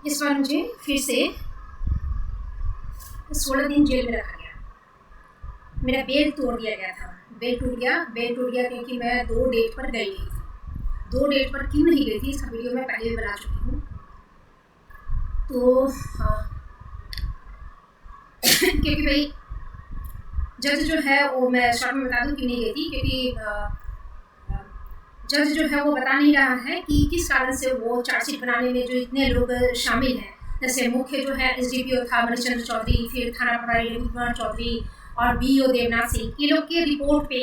इस बार मुझे फिर से 16 दिन जेल में रखा गया। मेरा बेल तोड़ दिया गया था। बेल टूट गया क्योंकि मैं 2 डेट पर गई थी। 2 डेट पर क्यों नहीं गई थी इसका वीडियो मैं पहले भी बना चुकी हूँ। तो क्योंकि भाई जज जो है वो, मैं शॉर्ट में बता दूँ क्यों नहीं गई थी, क्योंकि जज जो है वो बता नहीं रहा है कि किस कारण से वो चार्जशीट बनाने में जो इतने लोग शामिल हैं, जैसे मुख्य जो है SDPO था मनीष चंद्र चौधरी, फिर थाना प्रभारी रवि कुमार चौधरी और BO देवनाथ सिंह, ये लोग के रिपोर्ट पे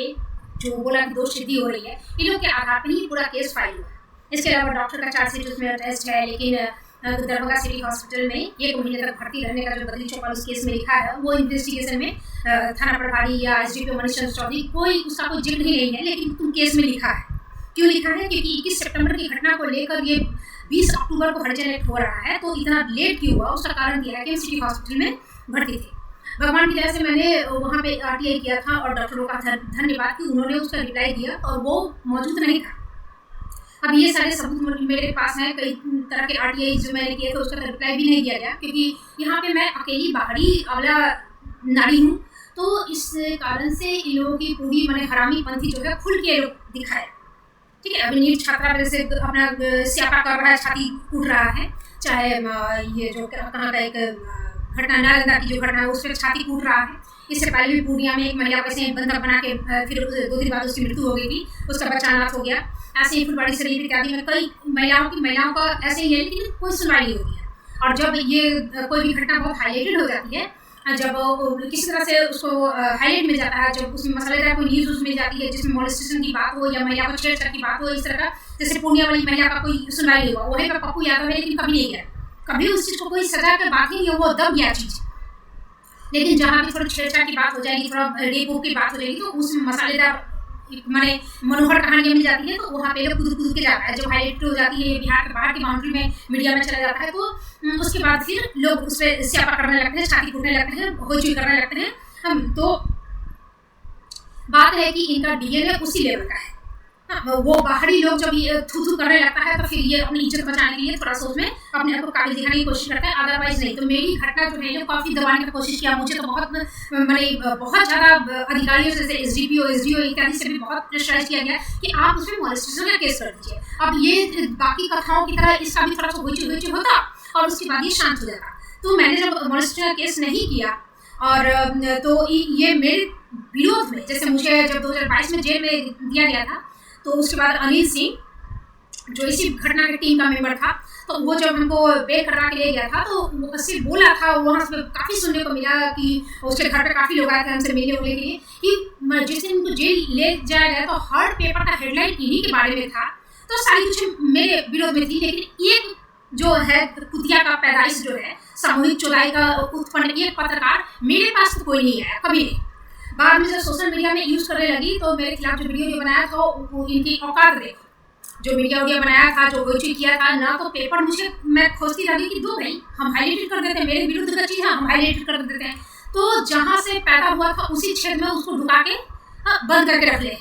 जो बोला कि दोष सिद्धि हो रही है, ये लोग के आधार पर ही पूरा केस फाइल हुआ। इसके अलावा डॉक्टर का चार्जशीट उसमें अटैच है, लेकिन दरभंगा सिटी हॉस्पिटल में 1 महीने तक भर्ती रहने का जो बदली चौपाल उस केस में लिखा है, वो इन्वेस्टिगेशन में थाना प्रभारी या SDPO मनीष चंद्र चौधरी उसका कोई जिक्र ही नहीं है, लेकिन तुम केस में लिखा है। क्यों लिखा है? क्योंकि 21 सितंबर की घटना को लेकर ये 20 अक्टूबर को हरिजन एक्ट हो रहा है, तो इतना लेट क्यों हुआ उसका कारण दिया है कि हम सिटी हॉस्पिटल में भर्ती थे। भगवान की दया से मैंने वहाँ पे RTI किया था और डॉक्टरों का धन्यवाद कि उन्होंने उसका रिप्लाई दिया और वो मौजूद नहीं था। अब ये सारे सबूत मेरे पास हैं, कई तरह के RTI जो मैंने किए थे उसका रिप्लाई भी नहीं दिया गया, क्योंकि यहाँ पे मैं अकेली बाहरी अवला नारी हूँ। तो इस कारण से इन लोगों की पूरी मैंने हरामी पंथी जो है खुल के दिखाए। ठीक है, अभी नीट छात्रा जैसे अपना स्यापा कर रहा है, छाती कूट रहा है, चाहे ये जो कहाँ का एक घटना नालंदा की जो घटना है उस पर छाती कूट रहा है। इससे पहले भी पूर्णिया में एक महिला को ऐसे बंधक बना के फिर 2 दिन बाद उसकी मृत्यु हो गई थी, उसका बच्चा अनाथ हो गया। ऐसे ही फुलवाड़ी शरीफ इत्यादि में कई महिलाओं का ऐसे ही है, लेकिन कोई सुनवाई नहीं होती है। और जब ये कोई भी घटना बहुत हाईलाइटेड हो जाती है, जब किसी तरह से उसको हाईलाइट मिल जाता है, जब उसमें मसालेदार कोई न्यूज़ मिल जाती है जिसमें मॉलेस्टेशन की बात हो या महिला को छेड़छाड़ की बात हो, इस तरह का, जैसे पूर्णिया वाली महिला का कोई सुनवाई नहीं हुआ, वहीं पर पप्पू यादव है लेकिन कभी नहीं गया, कभी उस चीज़ को कोई सजा की बात ही नहीं हो, वो दब गया चीज़। लेकिन जहाँ भी थोड़ी छेड़छाड़ की बात हो जाएगी, थोड़ा रेप की बात हो जाएगी, तो उसमें मसालेदार माने मनोहर कहानियाँ मिल जाती है, तो वहाँ पे लोग कूद के जाता है। जब हाईलाइट हो जाती है बिहार के बाहर की बाउंड्री में मीडिया में चला जाता है, तो उसके बाद फिर लोग उस पर स्यापा करने लगते हैं, छाती कूटने लगते हैं, होचुई करने लगते हैं। तो बात है कि इनका DNA उसी लेवल का है। वो बाहरी लोग जब ये थू करने लगता है तो फिर ये अपनी इज्जत बचाने के लिए थोड़ा सा उसमें अपने आप को काबिल दिखाने की कोशिश करता है, अदरवाइज नहीं। तो मेरी घटना जो है ये काफ़ी दबाने की कोशिश किया, मुझे तो बहुत ज़्यादा अधिकारियों से, जैसे SDPO SDO इत्यादि से भी बहुत प्रेशराइज किया गया कि आप उसमें मॉलेस्टेशन का केस कर दीजिए। अब ये बाकी कथाओं की तरह इसका भी थोड़ा सा होची होता और उसके बाद ये शांत हो जाता। तो मैंने जब मॉलेस्टेशन का केस नहीं किया और तो ये मेरे विरोध में, जैसे मुझे जब 2022 में जेल में दिया गया था, तो उसके बाद अनिल सिंह जो इसी घटना के टीम का मेंबर था, तो वो जब हमको बेल करवा के ले गया था, तो वो सिर्फ बोला था, वहाँ से काफ़ी सुनने को मिला कि उसके घर पे काफ़ी लोग आए थे हमसे मिलने के लिए कि जिस दिन उनको जेल ले जाया गया तो हर पेपर का हेडलाइन इन्हीं के बारे में था। तो सारी कुछ मेरे विरोध में थी, लेकिन एक जो है कुतिया का पैदाइश जो है, सामूहिक चुराई का उत्पन्न एक पत्रकार मेरे पास तो कोई नहीं आया, कभी नहीं। बाद में जब सोशल मीडिया में यूज़ करने लगी तो मेरे खिलाफ जो वीडियो बनाया था वो इनकी औकात देखो, जो वीडियो बनाया था, जो होची किया था ना, तो पेपर मैं खोजती रही कि दो भाई हम हाईलाइटेड कर देते हैं, मेरे विरुद्ध का चीज़ हम हाईलाइटेड कर देते हैं। तो जहाँ से पैदा हुआ था उसी क्षेत्र में उसको ढुका के बंद करके रख ले।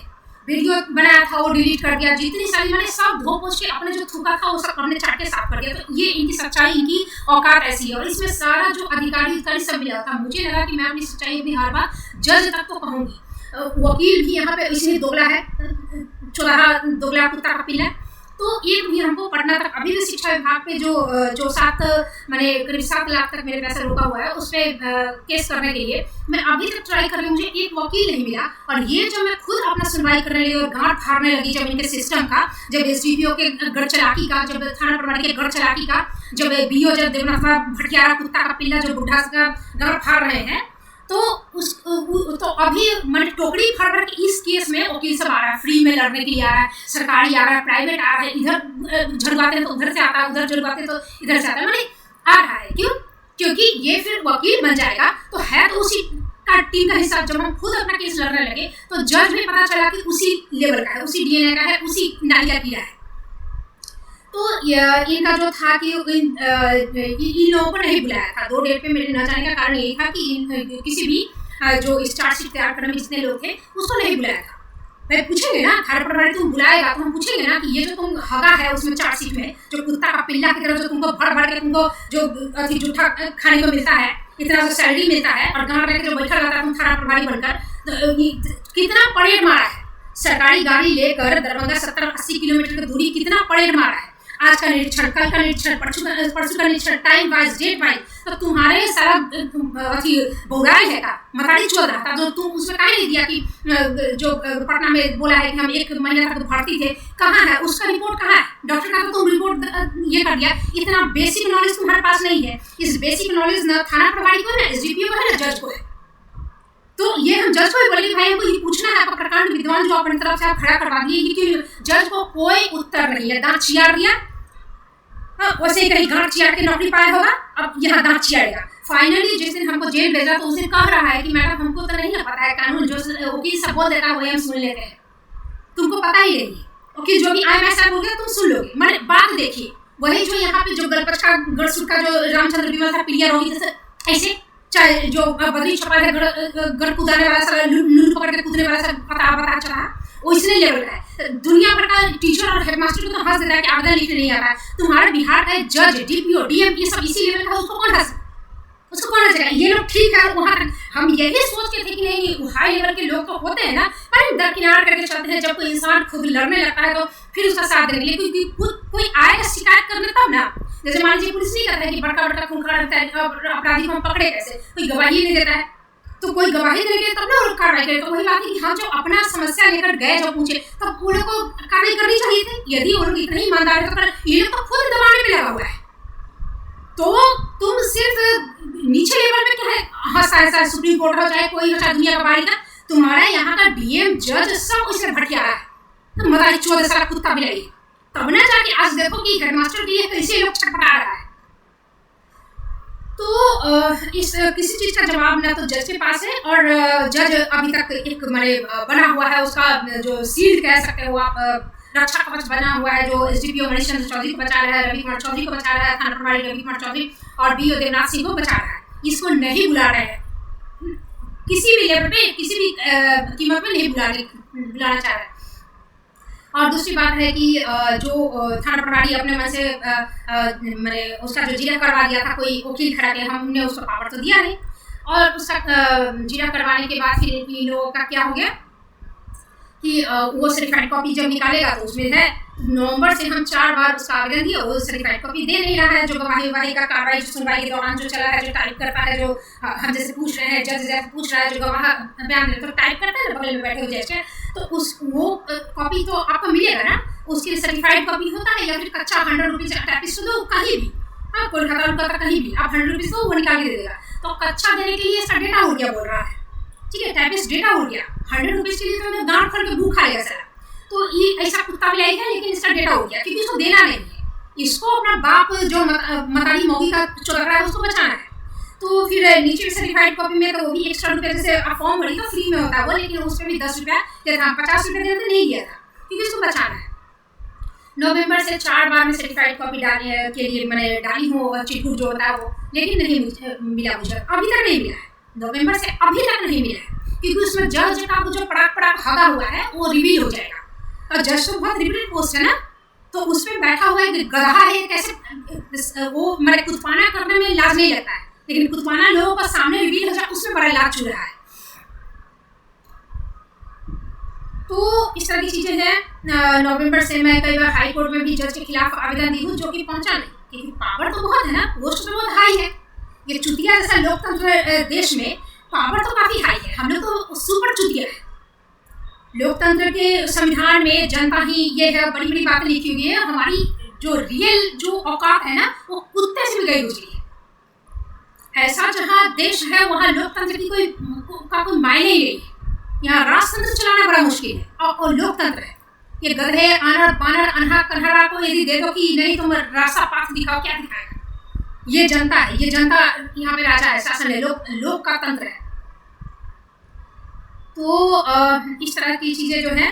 वीडियो बनाया था वो डिलीट कर दिया, जितनी सारी मैंने सब धो पोछ के अपने जो थूका था वो सब अपने चाट के साफ कर दिया। तो ये इनकी सच्चाई, इनकी औकात ऐसी है। और इसमें सारा जो अधिकारी सब मिला था, मुझे लगा कि मैं अपनी सच्चाई अपनी हर बात जज तक तो कहूँगी। वकील भी यहाँ पे इसलिए दोगला है, चौराहा दोगला कुत्ता का पिल्ला। तो एक भी हमको पटना तक अभी भी शिक्षा विभाग पे जो करीब 7 लाख तक मेरे पैसा रुका हुआ है, उस पर केस करने के लिए मैं अभी तक ट्राई कर रही हूँ, मुझे एक वकील नहीं मिला। और ये जब मैं खुद अपना सुनवाई करने लगी और गांठ फाड़ने लगी जब इनके सिस्टम का, जब SDPO के गढ़ चलाकी का, जब थाना प्रभारी के गढ़ चलाकी का, जब BO जब देवनाथ भटियारा कुत्ता का पिल्ला जो बुढ़ा का गांठ फाड़ रहे हैं, तो अभी मैंने टोकरी फाड़ के इस केस में वकील सब आ रहा है, फ्री में लड़ने के लिए आ रहा है, सरकारी आ रहा है, प्राइवेट आ रहा है, इधर झड़वाते हैं तो उधर से आता है, उधर झड़वाते हैं तो इधर से आता है, मैंने आ रहा है। क्यों? क्योंकि ये फिर वकील बन जाएगा तो है तो उसी का टीम का हिस्सा। जब हम खुद अपना केस लड़ने लगे तो जज में पता चला कि उसी लेवल का है, उसी DNA का है, उसी नाली का कीड़ा है। तो इनका जो था कि इन लोगों को नहीं बुलाया था। 2 डेट पे मेरे न जाने का कारण यही था कि किसी भी जो चार्जशीट तैयार करने में जितने लोग थे उसको नहीं बुलाया था। भाई पूछेंगे ना, थाना प्रभारी तुम बुलाएगा तो हम पूछेंगे ना कि ये जो तुम हगा है उसमें चार्जशीट में जो कुत्ता का पिल्ला की तरह जो तुमको भर भर के तुमको जो अति जूठा खाने को मिलता है, इतना जो सैलरी मिलता है, और गाँव रह के जो बैठा रहता है तुम थाना प्रभारी बनकर, तो कितना परेड मारा है। सरकारी गाड़ी लेकर दरभंगा 70-80 किलोमीटर की दूरी कितना परेड मारा है। आज का निरीक्षण, कल का निरीक्षण, परसों का निरीक्षण, टाइम वाइज, डेट वाइज, तो तुम्हारे सारा अथी बहुराई है का मतारी चल रहा था, जो तुम उसमें कहा नहीं दिया कि जो पटना में बोला है कि हम 1 महीना तक भर्ती थे, कहाँ है उसका रिपोर्ट, कहाँ है डॉक्टर का, तो तुम रिपोर्ट ये कर दिया। इतना बेसिक नॉलेज तुम्हारे पास नहीं है। इस बेसिक नॉलेज न थाना प्रभारी को है, SDPO को है, न जज को है। तो ये हम जज को ही बोले भाई हमको ये पूछना है, आपका प्रकांड विद्वान जो अपनी तरफ से आप खड़ा करवा दिए, क्योंकि जज को कोई उत्तर नहीं है। दांत चियार दिया, वैसे ही कहीं गांठ चियार के नौकरी पाया होगा, अब यहाँ दांत चियारेगा। फाइनली जिस दिन हमको जेल भेजा तो उस दिन कह रहा है कि मैडम हमको तो नहीं ना पता है कानून, जो वकील सब बोल देता है वही हम सुन लेते हैं, तुमको पता ही नहीं है। वकील जो भी IMS बोल गया तुम सुन लोगे। मैंने बात देखी, वही जो यहाँ पे जो गलपच का गढ़सुर का जो रामचंद्र बीमा था, प्रिया रोगी जैसे, ऐसे चाहे जो बदरी छपा है गढ़ कूदाने वाला सा, लूलू पकड़ के कूदने वाला सा पता चला, वो इसलिए लेवल का है। दुनिया भर का टीचर और हेडमास्टर को तो हंस देता है कि आवेदन लिखने नहीं आता है। तुम्हारे बिहार का जज, DPO, DM ये सब इसी लेवल का, उसको कौन हंस, उसको कौन हंसेगा। ये लोग ठीक है, वहाँ हम यही सोच के थे कि नहीं हाई लेवल के लोग तो होते हैं ना, पर दरकिनार करके चलते हैं। जब कोई इंसान खुद लड़ने लगता है तो फिर उसका साथ देने के लिए कोई आएगा शिकायत करने तब ना। जैसे मान लीजिए पुलिस नहीं कहता है कि बड़का बड़का खूंखार रहता है, अपराधी को हम पकड़े कैसे, कोई गवाही नहीं देता है, तो कोई गवाही देंगे तब ना लोग कार्रवाई करें। तो वही बात है कि हम जो अपना समस्या लेकर गए जब पूछे तब वो लोग को कार्रवाई करनी चाहिए थी। यदि वो लोग इतने ईमानदार है तो ये लोग तो खुद दबाने में लगा हुआ है, तो तुम सिर्फ नीचे लेवल में क्या है, हाँ सारे सुप्रीम कोर्ट हो चाहे कोई हो चाहे दुनिया का बारी का, तुम्हारा यहाँ का DM जज सब उससे भटकिया रहा है। मदारी 14 साल कुत्ता भी लगी, तब ना जाके आज देखो कि हेडमास्टर भी कैसे लोग छटपटा रहा है। तो इस किसी चीज़ का जवाब ना तो जज के पास है, और जज अभी तक एक मैंने बना हुआ है, उसका जो सील्ड कह सकते हो आप, रक्षा कवच बना हुआ है, जो SDPO मनीष चंद्र चौधरी को बचा रहा है, रवि कुमार चौधरी को बचा रहा है, थाना प्रभारी रवि कुमार चौधरी और BO देवनाथ सिंह को बचा रहा है। इसको नहीं बुला रहे हैं, किसी भी लेवल पे किसी भी कीमत में नहीं बुलाना चाह रहे हैं। और दूसरी बात है कि जो थाना प्रभारी अपने मन से मैंने उसका जो जिला करवा दिया था कोई वकील खड़ा के, हमने उसको पावर तो दिया नहीं, और उसका जिला करवाने के बाद फिर इन लोगों का क्या हो गया कि वो सर्टिफाइड कॉपी जब निकालेगा तो उसमें है नवंबर से हम 4 बार उसका आवेदन दिया, वो सर्टिफाइड कॉपी दे नहीं रहा है। जो गवाही का कार्रवाई सुनवाई के दौरान जो चला है, जो टाइप करता है, जो हम जैसे पूछ रहे हैं, जज जैसे पूछ रहा है, जो गवाह बयान तो टाइप करता है ना बगल में बैठे हो जज के, तो वो कॉपी तो आपको मिलेगा ना, उसके सर्टिफाइड कॉपी होता है, या फिर कच्चा 100 रुपीज़ टाइपिस्ट दो कहीं भी, हाँ कोलकाता कहीं भी आप 100 रुपीज़ दो वो निकाल के दे देगा। तो कच्चा देने के लिए इसका डेटा उड़ गया बोल रहा है, ठीक है, टाइपिस्ट डेटा उड़ गया, 100 रुपीज़ के लिए तो मैं गाँव खोल के भूख खाएगा सर। तो ये ऐसा कुत्ता भी आएगा, लेकिन इसका डेटा उड़ गया क्योंकि उसको देना नहीं है, इसको अपना बाप जो मतारी मौगी का चल रहा है उसको बचाना है। तो फिर नीचे सर्टिफाइड कॉपी में तो वो भी एक्स्ट्रा रुपये, जैसे आप फॉर्म भरी तो फ्री में होता है वो, लेकिन उस पर भी 10 रुपया या था, 50 रुपये देते नहीं दिया था क्योंकि उसको बचाना है। नवंबर से 4 बार में सर्टिफाइड कॉपी डालने के लिए मैंने डाली हूँ, और चिटकुट जो होता है वो, लेकिन नहीं मिला मुझे, अभी तक नहीं मिला है। नवंबर से अभी तक नहीं मिला है क्योंकि उसमें जज का जो पड़ाक हगा हुआ है वो रिवील हो जाएगा, और जज तो बहुत रिपीटेड पोस्ट है ना, तो उसमें बैठा हुआ है गधा है, कैसे वो मेरे कुतपाना करने में लाज नहीं लगता है, लेकिन कुतपाना लोगों का सामने रिवील हो जाए उसमें बड़ा लाज छू रहा है। तो इस तरह की चीज़ें हैं। नवंबर से मैं कई बार हाई कोर्ट में भी जज के खिलाफ आवेदन दी हूँ, जो कि पहुँचा नहीं, क्योंकि पावर तो बहुत है ना, पोस्ट तो बहुत हाई है। ये चुतिया जैसा लोकतंत्र देश में पावर तो काफ़ी हाई है, हम लोग तो सुपर चुतिया है। लोकतंत्र के संविधान में जनता ही ये है, बड़ी बड़ी बातें लिखी हुई है, हमारी जो रियल जो औकात है ना वो कुत्ते से भी गई गुजरी है। ऐसा जहाँ देश है वहाँ लोकतंत्र की कोई मायने ही नहीं है। यहाँ राजतंत्र चलाना बड़ा मुश्किल है, और लोकतंत्र है। ये गधे आनर बानर अनहा कन्हरा को यदि दे दो कि नहीं तुम रास्ता पाथ दिखाओ, क्या दिखाएगा? ये जनता है, ये जनता यहाँ पे राजा है, शासन है, लोक का तंत्र है। तो इस तरह की चीज़ें जो है,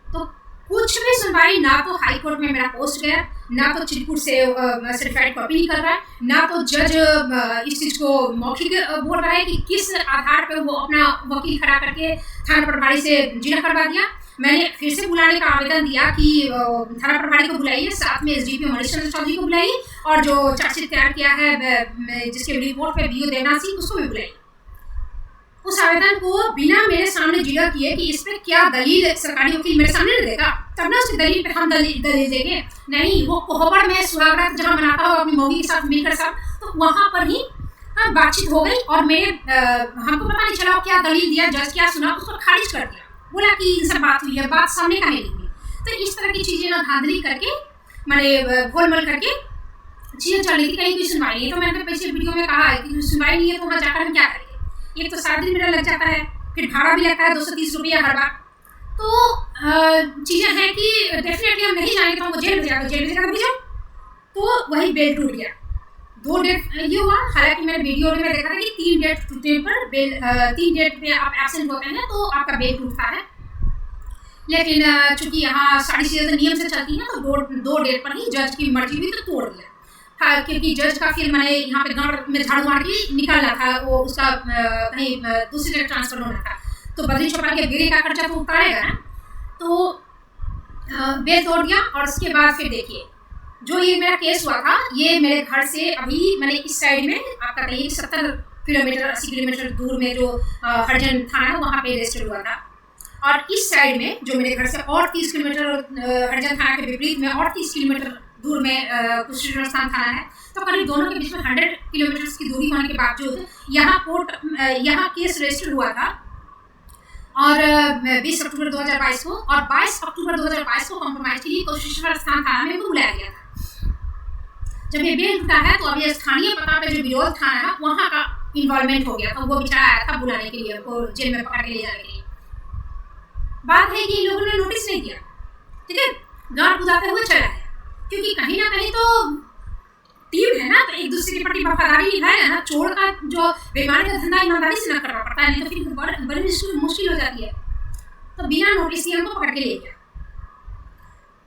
तो कुछ भी सुनवाई ना तो हाई कोर्ट में मेरा पोस्ट गया, ना तो चिरकुट से सर्टिफाइड कॉपी निकल रहा है, ना तो जज इस चीज़ को मौखिक बोल रहा है कि किस आधार पर वो अपना वकील खड़ा करके थाना प्रभारी से जिला करवा दिया। मैंने फिर से बुलाने का आवेदन दिया कि थाना प्रभारी को बुलाइए, साथ में एसडीपीओ मनीष चंद्र चौधरी को बुलाइए, और जो चार्जशीट तैयार किया है जिसके रिपोर्ट पे बीओ देवनाथ सिंह, उसको भी बुलाइए। उस आवेदन को बिना मेरे सामने जिक्र किए कि इस पर क्या दलील सरकारी वकील मेरे सामने नहीं देगा, तब ना उसकी दलील पे हम दलील देंगे। नहीं, वो कोहबर में सुहागरात जहाँ मनाता हो अपनी मौगी के साथ मिलकर सब, तो वहाँ पर ही बातचीत हो गई और मेरे हमको पता नहीं चला क्या दलील दिया, जज क्या सुना, उसको खारिज कर दिया, बोला कि इनसे बात हुई है, बात सामने का नहीं हुई। तो इस तरह की चीज़ें ना धांधली करके मैंने गोलमोल करके चीज़ें चल रही थी, कहीं कोई सुनवाई नहीं है। तो मैंने पीछे वीडियो में कहा है कि सुनवाई नहीं है तो वहाँ जाकर हम क्या करेंगे, एक तो 7 दिन मेरा लग जाता है, फिर भाड़ा भी लगता है 230 रुपया हर बार। तो चीज़ें हैं कि डेफिनेटली हम नहीं जाएंगे तो हमको जेल भेजा, जेल भेजा भेजो। तो वही बेल टूट गया। 2 डेट ये हुआ, हालांकि मैंने वीडियो में देखा था कि 3 डेट टूटने पर बेल 3 डेट पे आप एब्सेंट होते हैं तो आपका बेल टूटता है, लेकिन चूंकि यहाँ सारी चीज़ें नियम से चलती हैं तो 2 डेट पर ही जज की मर्जी हुई तो तोड़ दिया। हाँ, क्योंकि जज का फिर मैंने यहाँ पे गाँव में झाड़ू मार के निकालना था, वो उसका कहीं दूसरी जगह ट्रांसफर होना था, तो बद्री चौपा के गिरे का खर्चा तो उतारेगा ना। तो बेल तोड़ दिया। और उसके बाद फिर देखिए जो ये मेरा केस हुआ था, ये मेरे घर से अभी मैंने इस साइड में आपका कहिए 70 किलोमीटर 80 किलोमीटर दूर में जो हरजन थाना है वहाँ पे रजिस्टर हुआ था, और इस साइड में जो मेरे घर से और 30 किलोमीटर हरजन थाना के विपरीत में और 30 किलोमीटर दूर में कुशेश्वर स्थान थाना है। तो करीब दोनों के बीच में 100 किलोमीटर की दूरी होने के बावजूद यहाँ केस रजिस्टर हुआ था, और 20 अक्टूबर 2022 को, और 22 अक्टूबर 2022 को कॉम्प्रोमाइज के लिए कुशेश्वर स्थान थाना में को बुलाया गया था। जब ये बेल टूटा है तो अभी स्थानीय पता पे जो विरोध थाना है वहाँ का इन्वॉल्वमेंट हो गया था, वो बेचारा आया था बुलाने के लिए, वो जेल में पकड़ के ले जाने के लिए। बात है कि इन लोगों ने नोटिस नहीं दिया, ठीक है, गांड गुजारते हुए चला है, क्योंकि कहीं ना कहीं तो टीम है ना, तो एक दूसरे के प्रति वफादारी निभाएगा ना। चोर का जो बेईमानी का धंधा ईमानदारी से न करना पड़ता है, नहीं तो फिर बड़ी मुश्किल हो जाती है। तो बिना नोटिस दिए हमको पकड़ के ले गया।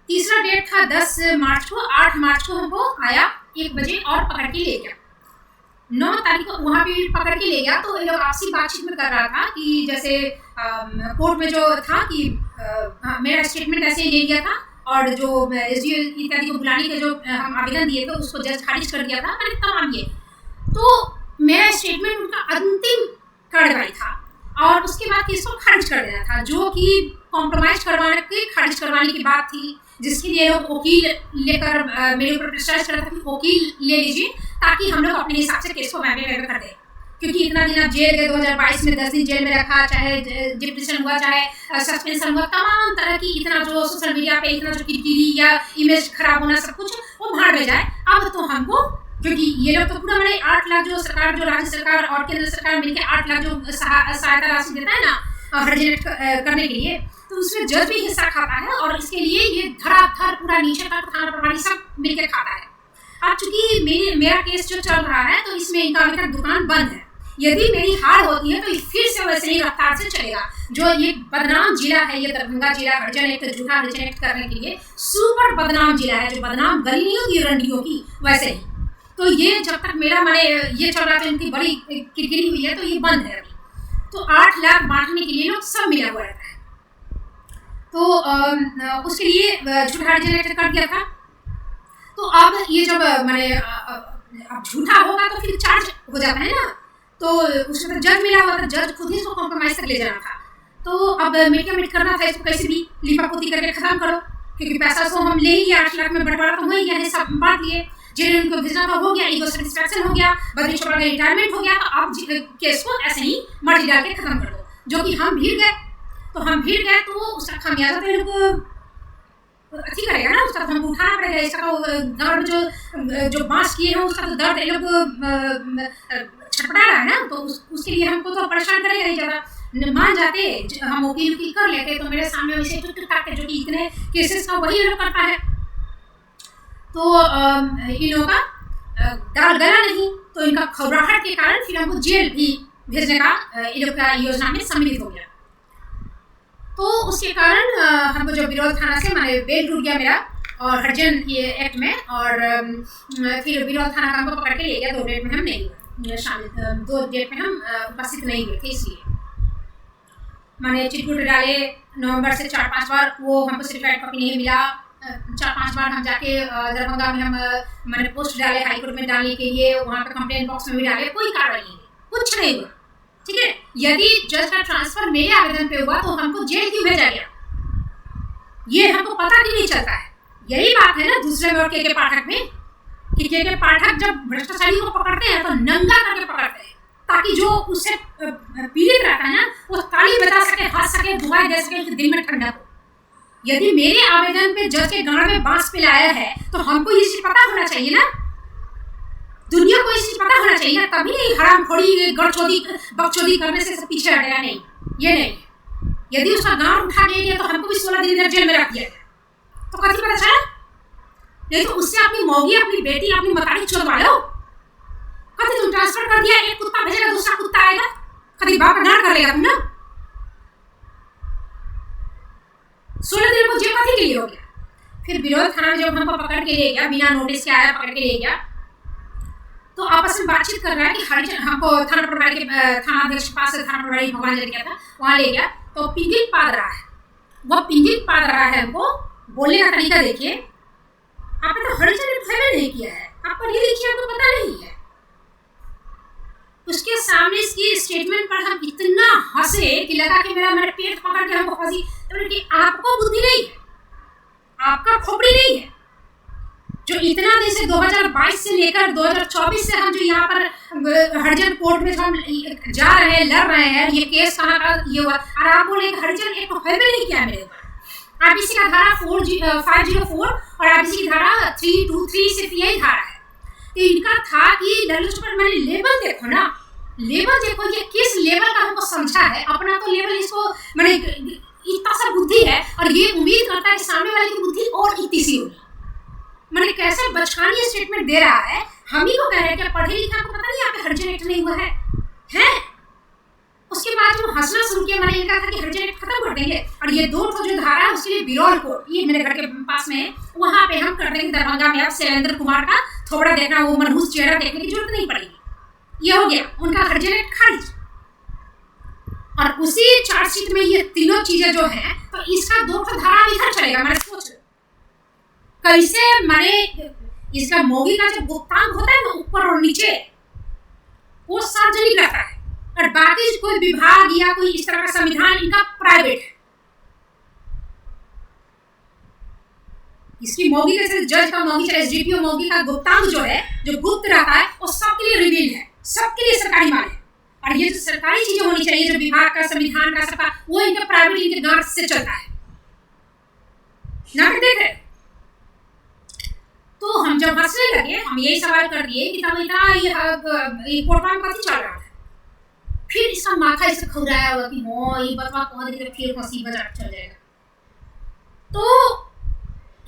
तीसरा डेट था 10 मार्च को, 8 मार्च को हमको आया 1 बजे और पकड़ के ले गया। 9 तारीख को वहाँ पे पकड़ के ले गया। तो ये लोग आपसी बातचीत में कर रहा था कि जैसे कोर्ट में जो था कि मेरा स्टेटमेंट ऐसे ले लिया था, और जो एसडीओ इत्यादि को बुलाने के जो हम आवेदन दिए थे उसको जज खारिज कर दिया था, मैंने तमाम ये। तो मेरा स्टेटमेंट उनका अंतिम कार्रवाई था, और उसके बाद केस को खारिज कर देना था, जो कि कॉम्प्रोमाइज करवाने के खारिज करवाने की बात थी, जिसके लिए लोग वकील लेकर मेरे ऊपर प्रेशराइज कर रहे थे कि वकील ले लीजिए ताकि हम लोग अपने हिसाब से केस को वैवे कर दें। क्योंकि इतना दिन आप जेल गए, 2022 में 10 दिन जेल में रखा, चाहे डिप्रेशन हुआ, चाहे सस्पेंशन हुआ, तमाम तरह की इतना जो सोशल मीडिया पे इतना जो किरकिरी या इमेज खराब होना सब कुछ वो भाड़ में जाए। अब तो हमको, क्योंकि ये लोग तो पूरा मैंने 8 लाख जो सरकार, जो राज्य सरकार और केंद्र सरकार मिलकर 8 लाख जो सहायता राशि देता है ना हर्जिनेट करने के लिए, तो उसमें जज भी हिस्सा खाता है, और इसके लिए ये धड़ाधड़ पूरा नीचे तक थाना प्रभारी सब मिलकर खाता है। अब चूंकि मेरा केस जो चल रहा है तो इसमें इनका अभी तक दुकान बंद है। यदि मेरी हार होती है तो फिर से वैसे ही रफ्तार से चलेगा। जो ये बदनाम जिला है, ये दरभंगा जिला, हरिजन एक्ट, झूठा हरिजन एक्ट करने के लिए सुपर बदनाम जिला है, जो बदनाम गली नहीं होती रंडियों की, वैसे ही। तो ये जब तक मेरा मैंने ये चल रहा था, इनकी बड़ी किरकिरी हुई है, तो ये बंद है अभी। तो 8 लाख बांटने के लिए लोग सब मिला हुआ रहता है। तो उसके लिए झूठा हरिजन एक्ट कर दिया था। तो अब ये जब मैंने अब झूठा होगा तो फिर चार्ज हो जाता है ना, तो उसमें तो जज मिला हुआ था, जज खुद ही इसको कॉम्प्रोमाइज तक ले जाना था। तो अब मिट करना था, इसको कैसे भी लिपापोती करके खत्म करो, क्योंकि पैसा तो हम ले ही 8 लाख में बंटवारा तो हो ही गया, सब बांट लिए, जिन्हें उनको भेजना था हो गया, ईगो सेटिस्फैक्शन हो गया, बद्री चोपड़ा का रिटायरमेंट हो गया। तो अब केस को ऐसे ही मर्जी डाल के खत्म कर दो, जो कि हम भीड़ गए। तो हम भीड़ गए तो उसका खामियाजा तो लोग अच्छी करेगा ना, उसका तो हमको उठाना पड़ेगा। इसका तो दर्द जो बांस किए हैं उसका तो दर्द ये लोग छटपटा रहा है ना, तो उसके लिए हमको तो परेशान करेगा ही ज़्यादा। मान जाते हम वकील की कर लेते तो मेरे सामने वैसे टुक टाक जो कि इतने केसेस का वही लोग करता है। तो इन लोगों का दाल गला नहीं, तो इनका खबराहट के कारण फिर हमको जेल भी भेजने का इन लोग का योजना में सम्मिलित हो गया। तो उसके कारण हमको जो विरोध थाना से मैंने बेल टूट गया मेरा, और हरिजन ये एक्ट में, और फिर विरोध थाना का हमको पकड़ के ले गया। 2 डेट में हम नहीं शामिल, 2 डेट में हम उपस्थित नहीं हुए थे इसलिए। मैंने चिटकुट डाले नवंबर से 4-5 बार, वो हमको सर्टिफाइड कॉपी नहीं मिला। 4-5 बार हम जाके दरभंगा में हम मैंने पोस्ट डाले हाई कोर्ट में डालने के लिए, वहाँ पे कंप्लेंट बॉक्स में भी डाले, कोई कार्रवाई नहीं, कुछ नहीं हुआ। ठीक है, यदि जज का ट्रांसफर मेरे आवेदन पे हुआ तो हमको जेल क्यों भेजा गया, ये हमको पता क्यों नहीं चलता है। यही बात है ना दूसरे में और के पाठक में, कि के पाठक जब भ्रष्टाचारी को पकड़ते हैं तो नंगा करके पकड़ते हैं, ताकि जो उससे पीड़ित रहता है ना वो ताली बजा सके, हंस सके, दुआएं दे सके कि दिल में ठंडक हो। यदि मेरे आवेदन पे जज के गांड में बांस पिलाया है तो हमको ये चीज पता होना चाहिए ना, दुनिया को ये चीज पता होना चाहिए ना, तभी नहीं हरामखोरी गड़चोदी बकचोदी करने से पीछे हटेगा। नहीं, ये नहीं। यदि उसका गांड उठा ले गया तो हमको भी 16 दिन जेल में रख दिया तो कभी पता चला। नहीं तो उससे अपनी मौगी, अपनी बेटी, अपनी मकानी छोड़वा लो। कभी तुम ट्रांसफर कर दिया, एक कुत्ता भेजेगा, दूसरा कुत्ता आएगा, कभी बाप का डांट कर लेगा तुम ना। 16 दिन को जेल कथी के लिए हो गया। फिर विरोध थाना में जब हमको पकड़ के ले गया, बिना नोटिस के आया, पकड़ के ले गया, तो आपस में बातचीत कर रहा है कि हरिजन हमको थाना प्रभारी के थानाध्यक्ष के पास, थाना प्रभारी भगवान जब गया था वहाँ ले गया, तो पिंगिल पाद रहा है, वो पिंगिल पाद रहा है। हमको बोलने का तरीका देखिए, आपने तो हरिजन फैमिली नहीं किया है, आप पढ़ी लिखी है, आपको पता नहीं है। उसके सामने इसकी स्टेटमेंट पर हम इतना हंसे कि लगा कि मेरा पेट पकड़ के हमको फंसी। तो कि आपको बुद्धि नहीं है, आपका खोपड़ी नहीं है, जो इतना दिन से 2022 से लेकर 2024 से हम जो यहाँ पर हरिजन कोर्ट में जो हम जा रहे हैं, लड़ रहे हैं, ये केस कहाँ का ये हुआ, और आप बोले हरिजन एक फैमिली नहीं किया मेरे ऊपर। आईपीसी का धारा 504 और आईपीसी की धारा 323 सिर्फ यही धारा है। तो इनका था कि लल्लू पर मैंने लेवल देखो ना, लेवल देखो ये किस लेवल का हमको समझा है। अपना तो लेवल इसको मैंने इतना सा बुद्धि है और ये उम्मीद करता है कि सामने वाले की बुद्धि और इतनी सी होगी। मैंने कैसे बचकानी स्टेटमेंट दे रहा है, हम ही को कह रहे हैं कि पढ़े लिखे आपको पता नहीं, यहाँ पे हरिजन एक्ट नहीं हुआ है, हैं? उसके बाद जो हंसना शुरू किया, मैंने कहा था कि हरिजन एक्ट खत्म कर देंगे और ये 2 जो धारा है उसके लिए बिरौल कोर्ट, ये मेरे घर के पास में है, वहाँ पे हम कर देंगे दरभंगा में। अब शैलेंद्र कुमार का थोड़ा देखना, वो मनहूस चेहरा देखने की जरूरत नहीं पड़ेगी। ये हो गया उनका हरिजन एक्ट खारिज। और उसी चार्जशीट में ये तीनों चीजें जो हैं, तो इसका 2 धारा इधर चलेगा। मैंने सोच कैसे माने इसका मौगी का जो गुप्तांग होता है ना ऊपर और नीचे, वो सार्वजनिक रहता है, और बाकी कोई विभाग या कोई इस तरह का संविधान इनका प्राइवेट है। इसकी मौगी का, जज का मौगी, चाहे एसडीपीओ मौगी का गुप्तांग जो है, जो गुप्त रहता है, वो सबके लिए रिवील है, सबके लिए सरकारी माल है। और ये जो सरकारी चीजें होनी चाहिए, जो विभाग का, संविधान का, सबका, वो इनका प्राइवेट, इनके गांठ से चलता है। नाटक देख रहे। तो हम जब हंसने लगे, हम यही सवाल कर दिए कि तब इतना ये कोर्ट में कथी चल रहा था। फिर इसका माथा इसे खुराया हुआ कि हाँ ये बतवा कौन देख, फिर हंसी मजाक चल जाएगा। तो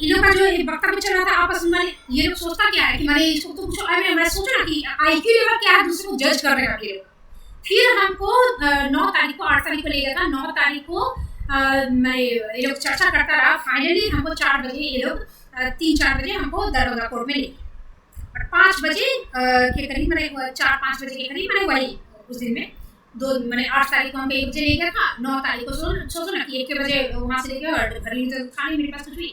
इन लोग का जो वक्तव्य चल रहा था आपस में, ये लोग सोचता क्या है कि मैंने इसको तो कुछ, मैं सोचा ना कि आईक्यू लेवल क्या है दूसरे को जज करने का। फिर हमको 9 तारीख को, 8 तारीख को ले गया था, 9 तारीख को मैं ये लोग चर्चा करता रहा। फाइनली हमको 4 बजे ये लोग 3-4 बजे हमको दरभंगा कोर्ट में ले गए, और 5 बजे के करीब, मैंने 4-5 बजे के करीब, मैंने वही उस दिन में 2 मैंने 8 तारीख को हमको 1 बजे ले गया था, 9 तारीख को सोचो ना कि 1 बजे वहाँ से ले गया, और घर तो था नहीं मेरे पास कुछ भी।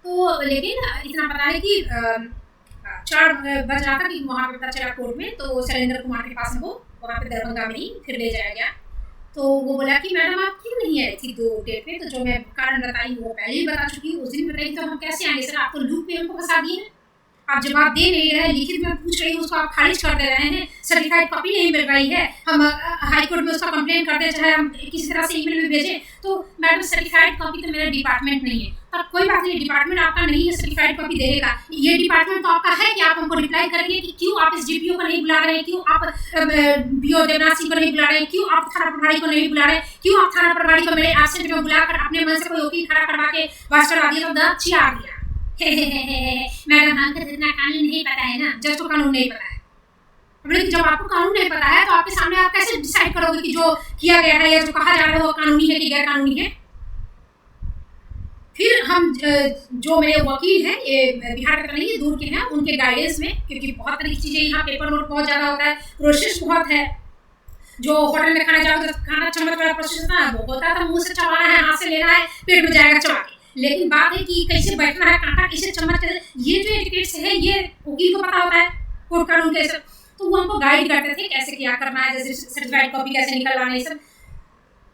तो लेकिन इतना पता है कि 4 बज रहा था कि वहाँ पे पता चला कोर्ट में, तो शैलेंद्र कुमार के पास हमको वहाँ पे दरभंगा में ही फिर ले जाया गया। तो वो बोला कि मैडम आप क्यों नहीं आई थी 2 डेट पे। तो जो मैं कारण बताई वो पहले ही बता चुकी हूँ, उस दिन बताई, तो हम कैसे आएंगे सर, आप तो लूप पे हमको फंसा दिए हैं, आप जवाब दे नहीं रहे हैं, लिखित में पूछ रही हूँ उसको आप खारिज कर दे रहे हैं, सर्टिफाइड कॉपी नहीं मिल रही है, हम हाईकोर्ट में उसका कंप्लेन करते, चाहे हम किसी तरह से ईमेल में भेजें, तो मैडम सर्टिफाइड कॉपी तो मेरा डिपार्टमेंट नहीं है। तब कोई बात नहीं, डिपार्टमेंट आपका नहीं है, सर्टिफाइड कॉपी देगा, ये डिपार्टमेंट तो आपका है कि आप हमको रिप्लाई करेंगे कि क्यों आप एसडीपीओ को नहीं बुला रहे हैं, क्यों आप बीओ देवनाथ सिंह को नहीं बुला रहे हैं, क्यों आप थाना प्रभारी को नहीं बुला रहे हैं, क्यों आप थाना प्रभारी को मेरे एब्सेंट में बुलाकर अपने मन से कोई वकील खड़ा करवा के वास करवा दिया, तो दर्द चिया दिया। मैडम हमको इतना कानून नहीं पता है ना, जज को कानून नहीं पता है। लेकिन जब आपको कानून नहीं पता है तो आपके सामने आप कैसे डिसाइड करोगे कि जो किया गया है या जो कहा जा रहा है वो कानूनी है कि गैर कानूनी है। फिर हम जो मेरे वकील हैं, ये बिहार के नहीं, दूर के हैं, उनके गाइडेंस में, क्योंकि बहुत तरह की चीज़ें यहाँ पेपर वर्क बहुत ज़्यादा होता है, प्रोसेस बहुत है, जो होटल में खाना जाओगे तो खाना चम्मच वाला प्रोसेस होता है, वो होता था मुंह से चबाना है, हाथ से लेना है, पेट में जाएगा चबा के। लेकिन बात है कि कैसे बैठना है, कांटा कैसे चम्मच कैसे, ये जो एटिकेट्स है ये वकील को पता होता है, कोर्ट कानून के सब। तो वो हमको गाइड करते थे कैसे क्या करना है, जैसे सर्टिफाइड कॉपी कैसे निकलवाना है सब।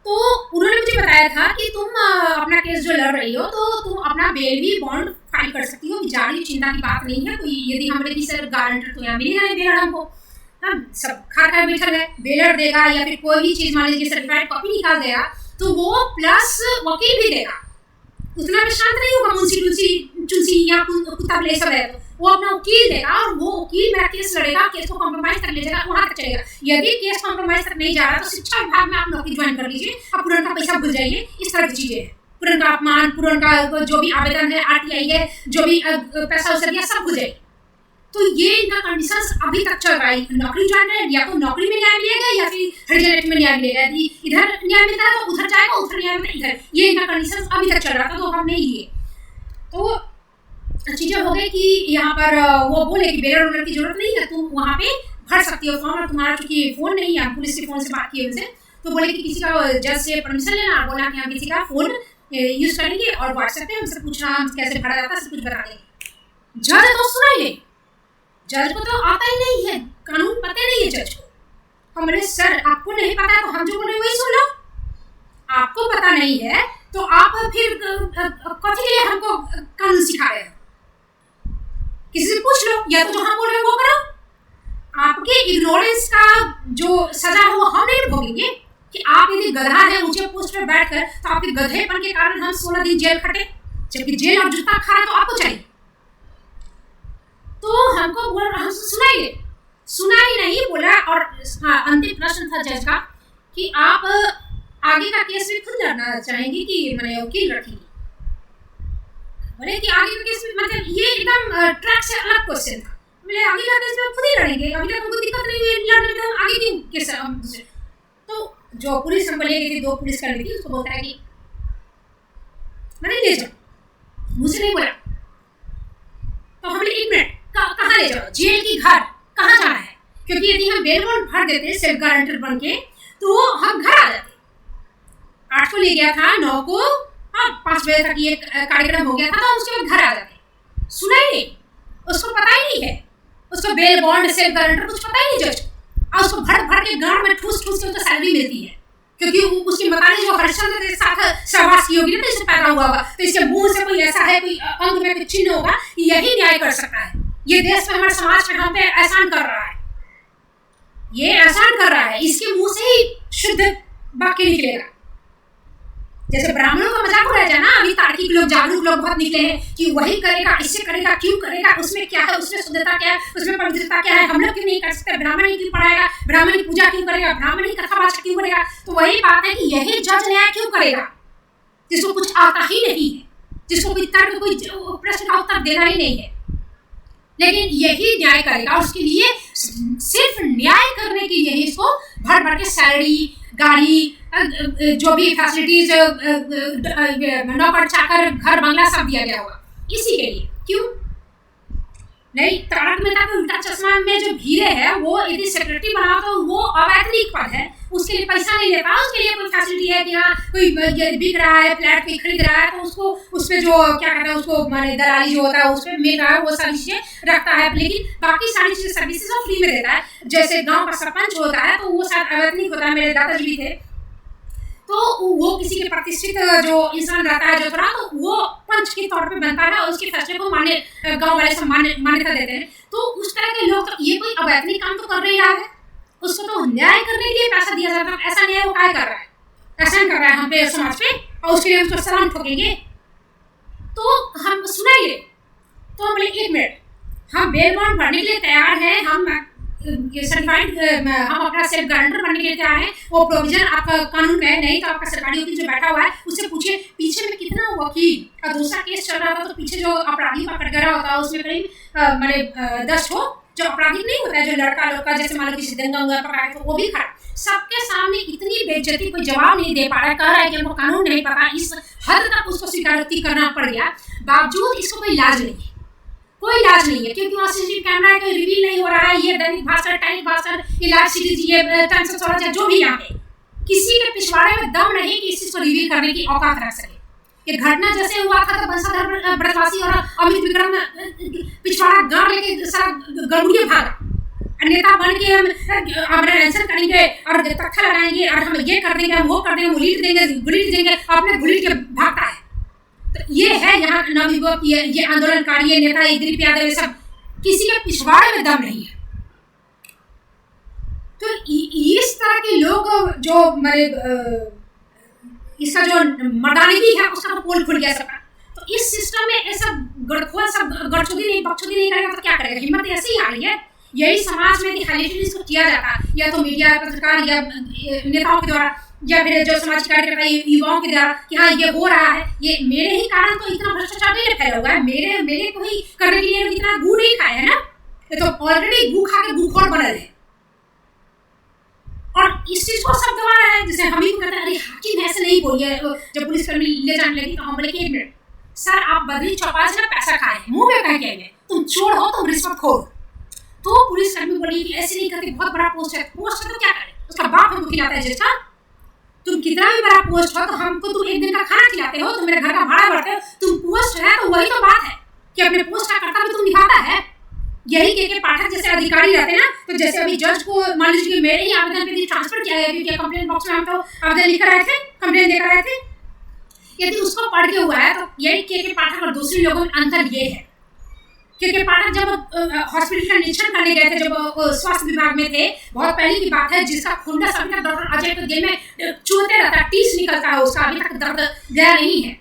तो उन्होंने मुझे बताया था कि तुम अपना केस जो लड़ रही हो तो तुम अपना बेल भी बॉन्ड फाइल कर सकती हो, जारी चिंता की बात नहीं है कोई। यदि हमने की सर गारंटर तो यहाँ मिलेगा नहीं बेलर हमको, हम सब खा खा बैठल है, बेलर देगा या फिर कोई भी चीज़ मान लीजिए सर्टिफाइड कॉपी निकाल देगा तो वो प्लस वकील भी देगा। उतना भी शांत नहीं होगा, मुंशी चुंसी या कुत्ता ले सब है, तो वो अपना वकील देगा और वो वकील मेरा केस लड़ेगा, केस को कॉम्प्रोमाइज कर ले जाएगा, वहाँ तक चलेगा। यदि केस कॉम्प्रोमाइज तक नहीं जा रहा तो शिक्षा विभाग में आप नौकरी ज्वाइन कर लीजिए, आप पुराना पैसा भूल जाइए। इस तरह की चीजें हैं, पुराना अपमान, पुराना जो भी आवेदन है, RTI है, जो भी पैसा उसे दिया सब भूल जाइए। तो ये इनका कंडीशंस अभी तक चल रहा है, नौकरी ज्वाइन करें या तो नौकरी में न्याय मिलेगा या फिर हरिजन में न्याय मिलेगा, इधर न्याय मिलता है तो उधर जाएगा, उधर न्याय मिलता है इधर। ये इनका कंडीशंस अभी तक चल रहा था, तो हम नहीं लिए। तो चीज़ें हो गई कि यहाँ पर वो बोले कि बेलर वोलर की जरूरत नहीं है, तुम वहाँ पे भर सकती हो फॉर्म, और तुम्हारा चूंकि फ़ोन नहीं है, पुलिस के फ़ोन से बात की उनसे, तो बोले कि किसी का जज से परमिशन लेना, बोला कि हम किसी का फ़ोन यूज़ करेंगे और व्हाट्सएप पे हमसे पूछना कैसे भरा जाता है सब कुछ बता देंगे। जज तो सुना ही नहीं, जज को तो आता ही नहीं है, कानून पता नहीं है जज को। हमने सर आपको नहीं पता तो हम जो बोले वही सुन लो, आपको पता नहीं है तो आप फिर कथी के लिए हमको कानून सिखा रहे हो, किसी से पूछ लो, या तो जो हम बोल रहे हैं वो करो। आपके इग्नोरेंस का जो सजा है वो हम नहीं भोगेंगे कि आप यदि गधा है ऊंचे पोस्ट पर बैठकर तो आपके गधेपन के कारण हम 16 दिन जेल खटे, जबकि जेल और जूता खा रहे तो आपको चाहिए। तो हमको बोल रहा, हमसे सुना ही नहीं बोला। और हाँ, अंतिम प्रश्न था जज का कि आप आगे का केस भी खुद लड़ना चाहेंगे कि मैंने वकील रखेंगे। बोले कि आगे का केस में मतलब ये एकदम ट्रैक से अलग क्वेश्चन था। बोले आगे का केस में खुद ही लड़ेंगे, अभी तक हमको दिक्कत नहीं हुई लड़ने में, आगे क्यों केस हम दूसरे। तो जो पुलिस हमको ले गई थी, 2 पुलिस कर्मी थी, उसको बोलता है कि मैंने ले जाओ, मुझे नहीं बोला। तो हम बोले 1 मिनट कहाँ ले जाओ, जेल की घर कहाँ जाना है, क्योंकि यदि हम बेल बॉन्ड भर देते सेल्फ गारंटर बन के तो हम घर आ जाते। 8 को ले गया था, 9 को 5 बजे तक ये कार्यक्रम हो गया था, तो उसके बाद घर आ जाते। सुना ही नहीं, उसको पता ही नहीं है, उसको बेल बॉन्ड सेल्फ गारंटर कुछ पता ही नहीं जज, और उसको भर भर के गांड में ठूस ठूस के उसको सैलरी मिलती है, क्योंकि उसकी मतारी जो हरिश्चंद्र के साथ सहवास की होगी ना, तो इसे पैदा हुआ होगा, तो इसके मुंह से कोई ऐसा है, कोई अंग में कोई चिन्ह होगा, यही न्याय कर सकता है। ये देश में, हमारे समाज में हम पे एहसान कर रहा है, ये एहसान कर रहा है, इसके मुंह से ही शुद्ध वाक्य निकलेगा। जैसे ब्राह्मणों का मजाक उड़ाया जाए ना, अभी तार्किक लोग, जागरूक लोग बहुत निकले हैं कि वही करेगा, इससे करेगा, क्यों करेगा, उसमें क्या है, उसमें शुद्धता क्या है, उसमें पवित्रता क्या है, हम लोग क्यों नहीं कर सकते, ब्राह्मण ही क्यों पढ़ाएगा, ब्राह्मण ही पूजा क्यों करेगा, ब्राह्मण ही कथावाचक क्यों करेगा। तो वही बात है कि यही जज न्याय क्यों करेगा, जिसको कुछ आता ही नहीं है, जिसको कोई तर्क, कोई प्रश्न का उत्तर देना ही नहीं है, लेकिन यही न्याय करेगा। और उसके लिए सिर्फ न्याय करने के लिए इसको भर भर के सैलरी, गाड़ी, जो भी फैसिलिटीज, नौकर चाकर, घर बंगला सब दिया गया होगा, इसी के लिए। क्यों नहीं, तारक मेहता का उल्टा चश्मा में जो भीरे है, वो यदि सेक्रेटरी बना तो वो अवैतनिक पद है, उसके लिए पैसा नहीं लेता, उसके लिए कोई फैसिलिटी है कि हाँ कोई बिक रहा है, फ्लैट कोई खरीद रहा है तो उसको उस पर जो क्या कहता है, उसको माने दलाली जो होता है उस पर मिल रहा है, वो सारी चीज़ें रखता है, लेकिन बाकी सारी चीज़ें सर्विसेज वो फ्री में देता है। जैसे गाँव का सरपंच होता है तो वो शायद अवैतनिक होता है, मेरे दादाजी भी थे, तो वो किसी के प्रतिष्ठित जो इंसान रहता है जो थोड़ा, तो वो पंच के तौर पे बनता है और उसके फैसले को गांव वाले सब मान्यता देते हैं। तो उस तरह के लोग, तो ये कोई अवैतनिक काम तो कर नहीं रहा है, उसको तो न्याय करने के लिए पैसा दिया जाता है। ऐसा न्याय वो क्या कर रहा है, ऐसा कर रहा है हम पे समाज पे, और उसके लिए उसको सलाम ठोकेंगे। तो हम सुनाइए, तो हम बोले 1 मिनट, हम बेल बॉन्ड भरने के लिए तैयार हैं, हम सर्टिफाइड, हम अपना सेल्फ गारंटर बनने के लिए तैयार हैं, वो प्रोविजन आपका कानून में है, नहीं तो आपका सरकारी वकील जो बैठा हुआ है उससे पूछिए पीछे में कितना वकील का दूसरा केस चल रहा था, तो पीछे जो अपराधियों का कटघरा होता है उसमें करीब मैंने 10 हो जो अपराधी नहीं होता है, जो लड़का लोग जैसे मान लो किसी दंगा उंगा पकड़ा तो वो भी खड़ा, सबके सामने इतनी बेइज्जती, कोई जवाब नहीं दे पा रहा है, कह रहा है कि हमको कानून नहीं पता, इस हद तक उसको स्वीकारोक्ति करना पड़ गया, बावजूद इसको कोई इलाज नहीं है, कोई इलाज नहीं है, क्योंकि वहाँ सीसीटीवी कैमरा है, कोई रिवील नहीं हो रहा है। ये दैनिक भास्कर, टाइम्स भास्कर, ये लाइव सीरीज, ये टाइम्स ऑफ स्वराज, जो भी यहाँ पे किसी के पिछवाड़े में दम नहीं कि इस चीज को रिवील करने की औकात रख सके। ये घटना जैसे हुआ था तो बंसाधर ब्रजवासी और अमित विक्रम पिछवाड़ा गांव लेके सारा गड़बड़िया भागा, नेता बन के हम आंसर करेंगे और तख्ता लगाएंगे और हम ये कर देंगे, हम वो कर देंगे, वो लीड देंगे, गुलीट देंगे, अपने गुलीट के भागता है। तो ये है यहाँ नवयुवक, ये आंदोलनकारी, ये नेता, ये दिलीप यादव, ये सब किसी के पिछवाड़े में दम नहीं है। तो इस तरह के लोग जो मेरे इसका जो मर्दानगी है उसका तो पोल खुल गया सबका। तो इस सिस्टम में ऐसा गड़खोल सब गड़चुदी नहीं बकचुदी नहीं करेगा तो क्या करेगा? हिम्मत ऐसी ही आ रही है। यही समाज में दिखाने इसको किया जाता है, या तो मीडिया, पत्रकार या नेताओं के द्वारा, या फिर जो सामाजिक कार्यकर्ता युवाओं के द्वारा कि हाँ ये हो रहा है, ये मेरे ही कारण तो इतना भ्रष्टाचार नहीं फैला हुआ है, मेरे को ही करने के लिए इतना गू नहीं खाया है ना, ये तो ऑलरेडी गू खा के गूखोर बने रहे और इस चीज को सब दबा रहे हैं। जैसे हम ही कहते हैं अरे हाकिम ऐसे नहीं बोलिए, जब पुलिसकर्मी ले जाने लगी तो हम बोले कि 1 मिनट सर, आप बदली चौपाल से ना पैसा खाए, मुंह में कह के तुम चोर हो, तुम रिश्वतखोर। तो पुलिसकर्मी बोली कि ऐसे नहीं करते, बहुत बड़ा पोस्ट है तो क्या करे, उसका बाप हमको खिलाता है। जिसका तुम कितना भी बड़ा पोस्ट हो तो हमको तुम 1 दिन का खाना खिलाते हो, तुम मेरे घर का भाड़ा भरते हो, तुम पोस्ट है तो वही तो बात है कि अपने पोस्ट का कर्तव्य तुम निभाता है। यही के पाठक जैसे अधिकारी रहते हैं ना, तो जैसे अभी जज को मान लीजिए मेरे ही आवेदन पे ट्रांसफर किया गया, क्योंकि कंप्लेंट बॉक्स में हम तो आवेदन लिख रहे थे, कंप्लेंट देकर रहे थे, यदि उसको पढ़ के हुआ है तो यही के पाठक और दूसरे लोगों में अंतर ये है। के पाठक जब हॉस्पिटल का निरीक्षण करने गए थे, जब स्वास्थ्य विभाग में थे, बहुत पहले की बात है, जिसका खून अभी तक डॉक्टर अजय के दिल में चूहते रहता है, टीस निकलता है उसका, अभी तक दर्द गया नहीं है।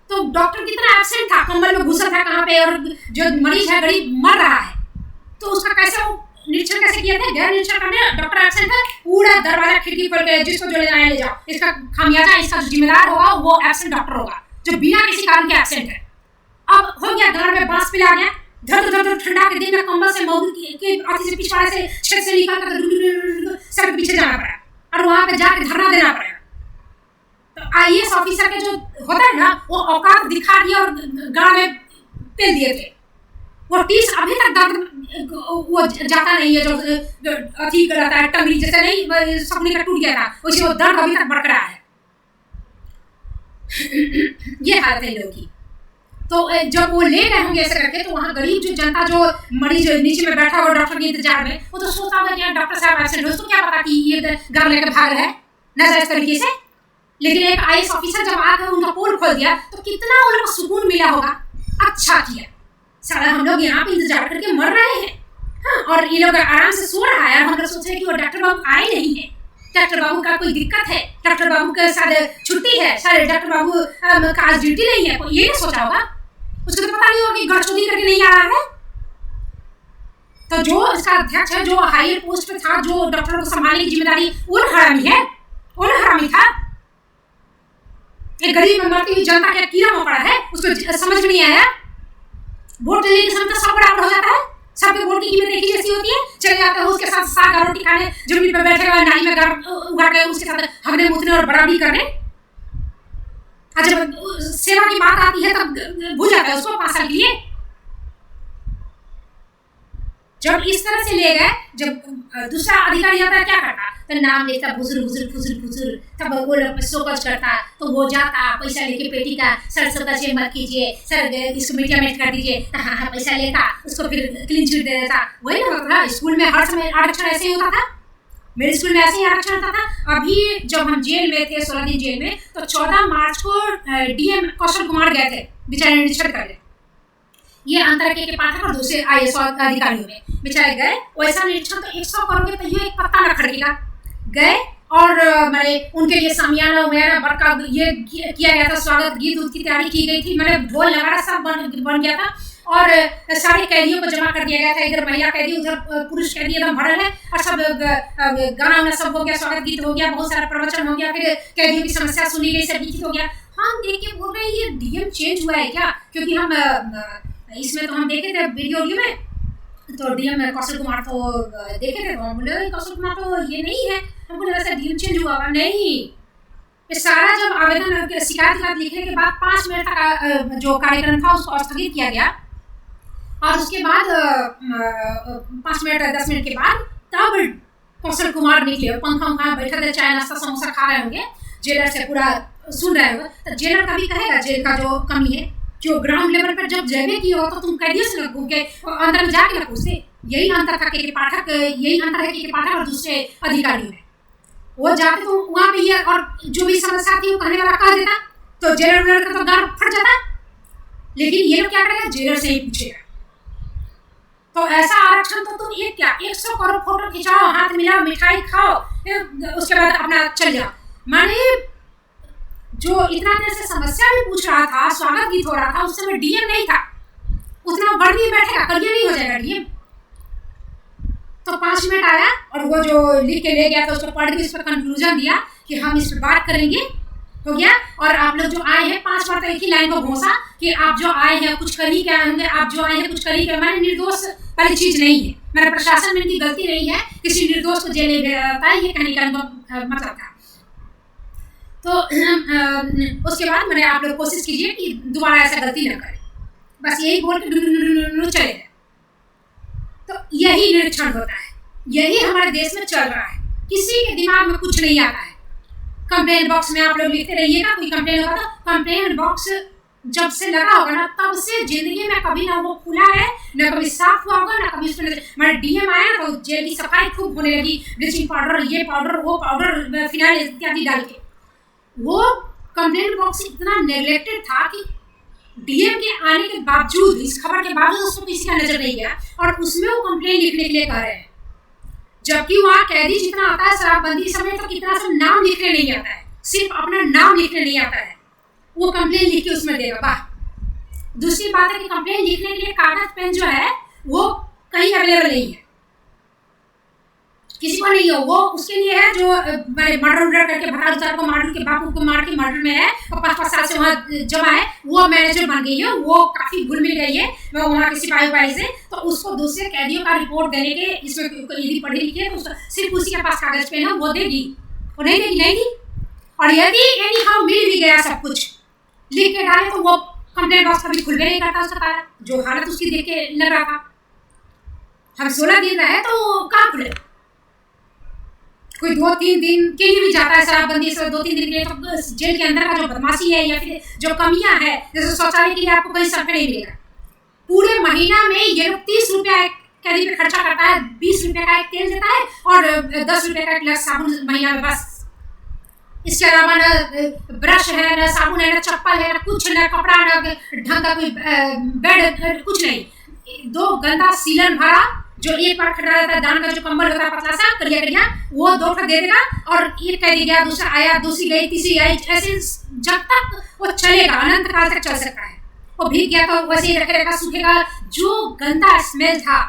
तो डॉक्टर कितना एब्सेंट था, कंबल में घुसा था कहाँ पे, और जो मरीज है गरीब मर रहा है, तो उसका कैसे निरीक्षण कैसे किया था? गैर निरीक्षण करने डॉक्टर एब्सेंट है, पूरा दरवाजा खिड़की खोल के जिसको जो ले जाए ले जाओ, इसका खामियाजा, इसका जिम्मेदार होगा वो एब्सेंट डॉक्टर होगा जो बिना किसी कारण के एब्सेंट है। अब हो गया घर में बांस पिला गया, धर ठंडा के दिन में कंबल से मौत के अथी से पिछवाड़े से छत से निकल कर सर के पीछे जाना पड़ा और वहां पे जाके धरना देना पड़ा। तो आईएएस ऑफिसर के जो होता है ना, वो औकात दिखा दिया और गांव में पेल दिए थे। वो टीस अभी तक दर्द वो जाता नहीं है, जो अथी रहता है टंगड़ी जैसे नहीं सपने का टूट गया था, उसी वो दर्द अभी तक बरकरार है। ये हालत है लोगों की। तो जब वो ले गए होंगे ऐसे करके, तो वहाँ गरीब जो जनता, जो मरीज नीचे में बैठा हुआ डॉक्टर के इंतजार में, वो तो सोचता होगा कि डॉक्टर साहब एब्सेंट हो, उसको क्या पता कि ये घर लेकर भाग रहे हैं नाजायज तरीके से। लेकिन एक आईएएस ऑफिसर जब आकर उनका पोल खोल दिया तो कितना उन लोग को सुकून मिला होगा, अच्छा किया, सारा हम लोग यहाँ पे इंतजार करके मर रहे हैं, हाँ, और ये लोग आराम से सो रहा है, और हम लोग सोच रहे हैं कि वो डॉक्टर बाबू आए नहीं है, डॉक्टर बाबू का कोई दिक्कत है, डॉक्टर बाबू का शायद छुट्टी है, शायद डॉक्टर बाबू का आज ड्यूटी नहीं है, ये नहीं सोचा होगा। उसको तो पता नहीं होगा कि गड़चोदी करके नहीं आ रहा है। तो जो इसका अध्यक्ष है, जो हायर पोस्ट पे था, जो डॉक्टरों को संभालने की जिम्मेदारी उन हरामी था। एक गरीब मरती हुई जनता का कीड़ा मकोड़ा है, उसको समझ में नहीं आया। वोट लेने के समय सब बराबर हो जाता है, सबके वोट की कीमत एक ही जैसी होती है, चले जाते हैं उसके साथ साग और रोटी खाने, जमीन पर बैठे हुए नाली में उगा के उसके साथ हगने मुतने और बराबरी करने। जब सेवा की बात आती है तब भूल जाता है उसको 5 साल के लिए। जब इस तरह से ले गए, जब दूसरा अधिकारी आता है क्या करता, तो नाम लेता, फुसुर तब वो लोग शोकज करता, तो वो जाता पैसा लेके पेटी का, सर शोकज मत कीजिए सर, इसको मीडिया में कर दीजिए, तो हाँ पैसा लेता, उसको फिर क्लीन चिट दे देता। वही ना होता था स्कूल में, हर समय आरक्षण ऐसे ही होता था, मेरे स्कूल में ऐसे ही आरक्षण होता था। अभी जब हम जेल में थे, 16 दिन जेल में, तो 14 मार्च को डीएम कौशल कुमार गए थे बेचारे निरीक्षण करने, ये अंतर के पाठक और दूसरे आईएएस अधिकारियों में बेचारे गए। वैसा निरीक्षण तो 100 करोगे तो ये एक पत्ता न खड़केगा। गए और मैंने उनके लिए सामियाना वगैरह बड़का ये किया गया था, स्वागत गीत की तैयारी की गई थी, मैंने ढोल नगाड़ा सब बन गया था, और सारे कैदियों को जमा कर दिया गया था, इधर महिला कैदी उधर पुरुष कैदी एकदम भरल है, और सब गाना वाना सब हो गया, स्वागत गीत हो गया, बहुत सारा प्रवचन हो गया, फिर कैदियों की समस्या सुनी गई, सब गीत हो गया। हम देख के बोल रहे हैं ये डीएम चेंज हुआ है क्या, क्योंकि हम इसमें तो हम देखे थे वीडियो में, तो डीएम कौशल कुमार तो देखे थे, तो हम बोले कौशल कुमार तो ये नहीं है, हम बोले वैसे डीएम चेंज हुआ नहीं। ये सारा जब आवेदन शिकायत लिखने के बाद 5 मिनट तक जो कार्यक्रम था उसको स्थगित किया गया। और उसके बाद 5 मिनट 10 मिनट के बाद तब कौशल कुमार निकले और पंखा वहाँ बैठे थे, चाय नाश्ता समोसा खा रहे होंगे, जेलर से पूरा सुन रहे होंगे। तो जेलर का भी कहेगा जेल का जो कमी है, जो ग्राउंड लेवल पर जब जयबे की हो तो तुम कैदियों से न घूम के अंदर में जाके न पूछते। यही अंतर था के पाठक, यही अंतर है के पाठक और दूसरे अधिकारियों में। वो जाते तो वहाँ पे ये और जो भी समस्या थी वो कहने वाला कह देता, तो जेलर का तो गार फट जाता। लेकिन ये लोग क्या करेगा, जेलर से ही पूछेगा। तो ऐसा आरक्षण तो तुम ये क्या 100 करोड़ फोटो खिंचाओ, हाथ मिलाओ, मिठाई खाओ, उसके बाद अपना चल जाओ। माने जो इतना देर से समस्या भी पूछ रहा था, स्वागत गीत हो रहा था, उस समय डीएम नहीं था, उतना बढ़ भी बैठेगा, करियर नहीं हो जाएगा डीएम। तो 5 मिनट आया और वो जो लिख के ले गया था उसको पढ़ के इस पर कंक्लूजन दिया कि हम इस पर बात करेंगे, हो गया। और आप लोग जो आए हैं 5 बार तो एक ही लाइन को घोषा कि आप जो आए हैं कुछ कर ही क्या होंगे, आप जो आए हैं कुछ कर ही क्या। मैंने निर्दोष वाली चीज नहीं है, मेरे प्रशासन में इनकी गलती नहीं है, किसी निर्दोष को जेल में जाता है, ये कहने का मतलब था। तो उसके बाद मैंने आप लोग कोशिश कीजिए कि दोबारा ऐसा गलती न करें, बस यही बोल के चले गए। तो यही निरीक्षण होता है, यही हमारे देश में चल रहा है, किसी के दिमाग में कुछ नहीं आता है। कंप्लेन बॉक्स में आप लोग लिखते रहिएगा, कोई कंप्लेन होगा तो कंप्लेन बॉक्स जब से लगा होगा ना तब से जिंदगी में कभी ना वो खुला है, ना कभी साफ हुआ होगा, ना कभी उसमें हमारे डीएम आया तो जेल की सफाई खूब होने लगी, ब्लीचिंग पाउडर, ये पाउडर, वो पाउडर, फिनाइल इत्यादि डाल के। वो कंप्लेन बॉक्स इतना नेग्लेक्टेड था कि डीएम के आने के बावजूद, इस खबर के बावजूद उसको किसी का नजर नहीं गया और उसमें वो कंप्लेन लिखने के लिए कह रहे हैं। जबकि वहाँ कैदी जितना आता है शराबबंदी समय तो कितना सब नाम लिखने नहीं आता है, सिर्फ अपना नाम लिखने नहीं आता है, वो कंप्लेन लिख के उसमें देगा। वाह। दूसरी बात है कि कंप्लेन लिखने के लिए कागज पेन जो है वो कहीं अवेलेबल नहीं है, किसी को नहीं है। वो उसके लिए है जो मर्डर करके भट्टाचार्य को मार के बापू को मार के मर्डर में है और 5-5 साल से वहाँ जमा है, वो मैनेजर बन गई है, वो काफी घुल मिल गई है वहाँ के सिपाही से। तो उसको दूसरे कैदियों का रिपोर्ट देने के, इसमें यदि पढ़ी लिखी है तो सिर्फ उसी के पास कागज पेन है, वो देगी, वो नहीं देगी, नहीं दी। और यदि हम मिल भी गया सब कुछ लिख के डाले तो वो कंप्लेन बॉक्स कभी खुल नहीं करता उसका ताला, जो हालत उसकी देख के लग रहा था। हम 16 दिन रहे तो कहाँ खुले, कोई 2-3 दिन के लिए भी जाता है शराबबंदी से, 2-3 दिन के लिए तो जेल के अंदर का जो बदमाशी है या फिर जो कमियां है, जैसे शौचालय के लिए आपको कहीं सर्वे नहीं मिलेगा। पूरे महीना में ये लोग 30 रुपया एक कैदी पे खर्चा करता है, 20 रुपये का एक तेल देता है और 10 रुपये का एक ग्लास साबुन महीना में, बस। इसके अलावा न ब्रश है, न साबुन है, न चप्पल है, न कुछ, न कपड़ा, न ढंग का कोई बेड, कुछ नहीं। 2 गंदा सीलन भरा जो एक बार खड़ा रहता है, दान का जो कंबल होता है पतला सा करिया करिया, वो 2 ठो दे देगा और एक कैदी गया, दूसरा आया, दूसरी गई, तीसरी आई, ऐसे जब तक वो चलेगा, अनंत काल तक चल सकता है। वो भीग गया तो वैसे ही रखेगा, सूखेगा। जो गंदा स्मेल था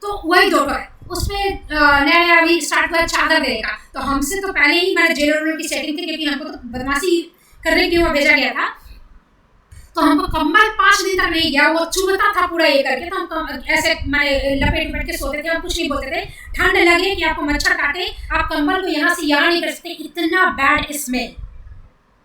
तो वही 2 ठो है। उसमें नया अभी स्टार्ट हुआ चादर देगा, तो हमसे तो पहले ही मैंने जेल की सेटिंग थी, क्योंकि हमको तो बदमाशी करने के लिए वहाँ भेजा गया था। तो हमको कंबल 5 दिन तक नहीं गया, वो चुभता था पूरा ये करके, तो हम ऐसे मैंने लपेट के सोते थे, हम कुछ नहीं बोलते थे। ठंड लगे कि आपको मच्छर काटे, आप कंबल को यहाँ से यहाँ नहीं कर सकते, इतना बैड स्मेल।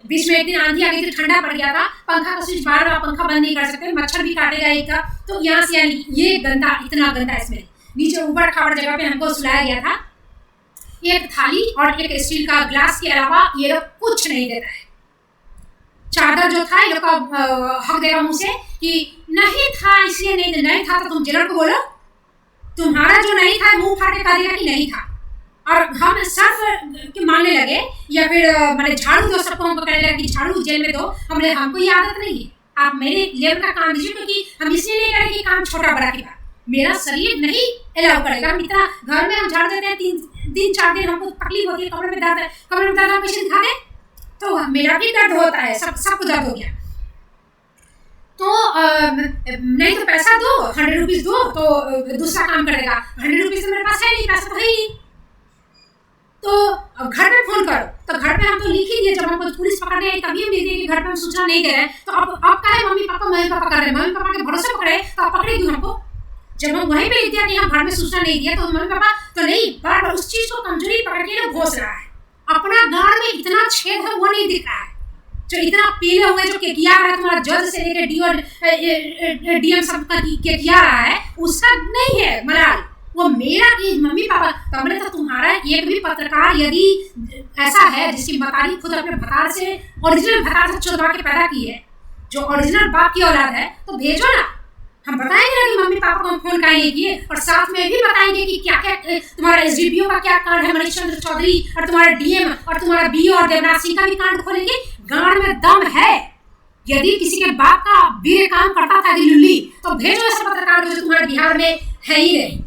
बीच में एक दिन आंधी आ गई थी, ठंडा पड़ गया था, पंखा का स्विच बार बार पंखा बंद नहीं कर सकते, मच्छर भी काटेगा एक का, तो यहाँ से ये गंदा, इतना गंदा स्मेल। नीचे ऊबड़ खाबड़ जगह पे हमको सुलाया गया था, एक थाली और एक स्टील का ग्लास के अलावा ये लोग कुछ नहीं देता है। चादर जो था ये लोग का हक देगा मुँह से कि नहीं था इसलिए नहीं था, तो तुम जेलर को बोलो, तुम्हारा जो नहीं था मुंह फाड़ के कह देगा कि नहीं था। और हम सर्फ के मांगने लगे या फिर मैंने झाड़ू दो, सबको हमको कहने लगा कि झाड़ू जेल में दो। हमको ये आदत नहीं है, आप मेरे लेवल का काम दीजिए, क्योंकि हम इसलिए नहीं करेंगे कि काम छोटा बड़ा की बात, मेरा शरीर नहीं अलाउ करेगा। हम इतना घर में हम झाड़ देते हैं, 3 दिन 4 दिन हमको तकलीफ होती है, कमरे में दर्द हम पेशेंट दिखा दें तो मेरा भी दर्द होता है, सबको दर्द हो गया। तो नहीं तो पैसा दो, 100 रुपीज़ दो तो दूसरा काम करेगा। 100 रुपीज़ मेरे पास है नहीं, पैसा तो है ही नहीं, तो घर पे फोन करो। तो घर पे हम तो लिख ही दिए, जब हमको पुलिस पकड़ने आई तभी हम लिख दिए कि घर पे हम सूचना नहीं दे रहे हैं। तो अब कहे मम्मी पापा कर रहे हैं, मम्मी पापा के भरोसे पकड़े तो आप पकड़े क्यों हमको? जब हम वहीं पे लिख दिया कि हम घर में सूचना नहीं दिया, तो मम्मी पापा तो नहीं, बार बार उस चीज को कमजोरी पकड़ के ना घोष रहा है। अपना गाड़ में इतना छेद है वो नहीं दिख रहा है, जो इतना पीले हुए जो किया रहा है तुम्हारा जज से लेकर डी और डीएम सब का किया रहा है, उसका नहीं है मलाल, वो मेरा कि मम्मी पापा। तबले तो तुम्हारा एक भी पत्रकार यदि ऐसा है जिसकी मतारी खुद अपने भतार से ओरिजिनल भतार से चुनवा के पैदा की है, जो ओरिजिनल बाप की औलाद है, तो भेजो ना। हम बताएंगे ना कि मम्मी पापा को हम फोन काहे नहीं किए, और साथ में भी बताएंगे कि क्या क्या तुम्हारा एसडीपीओ का क्या कांड है मनीष चंद्र चौधरी, और तुम्हारा डीएम और तुम्हारा बीओ और देवनाथ सिंह का भी कांड खोलेंगे। गांड में दम है, यदि किसी के बाप का वीर काम करता था दिल्ली, तो भेजो ऐसे पत्रकार जो तुम्हारे बिहार में है ही नहीं।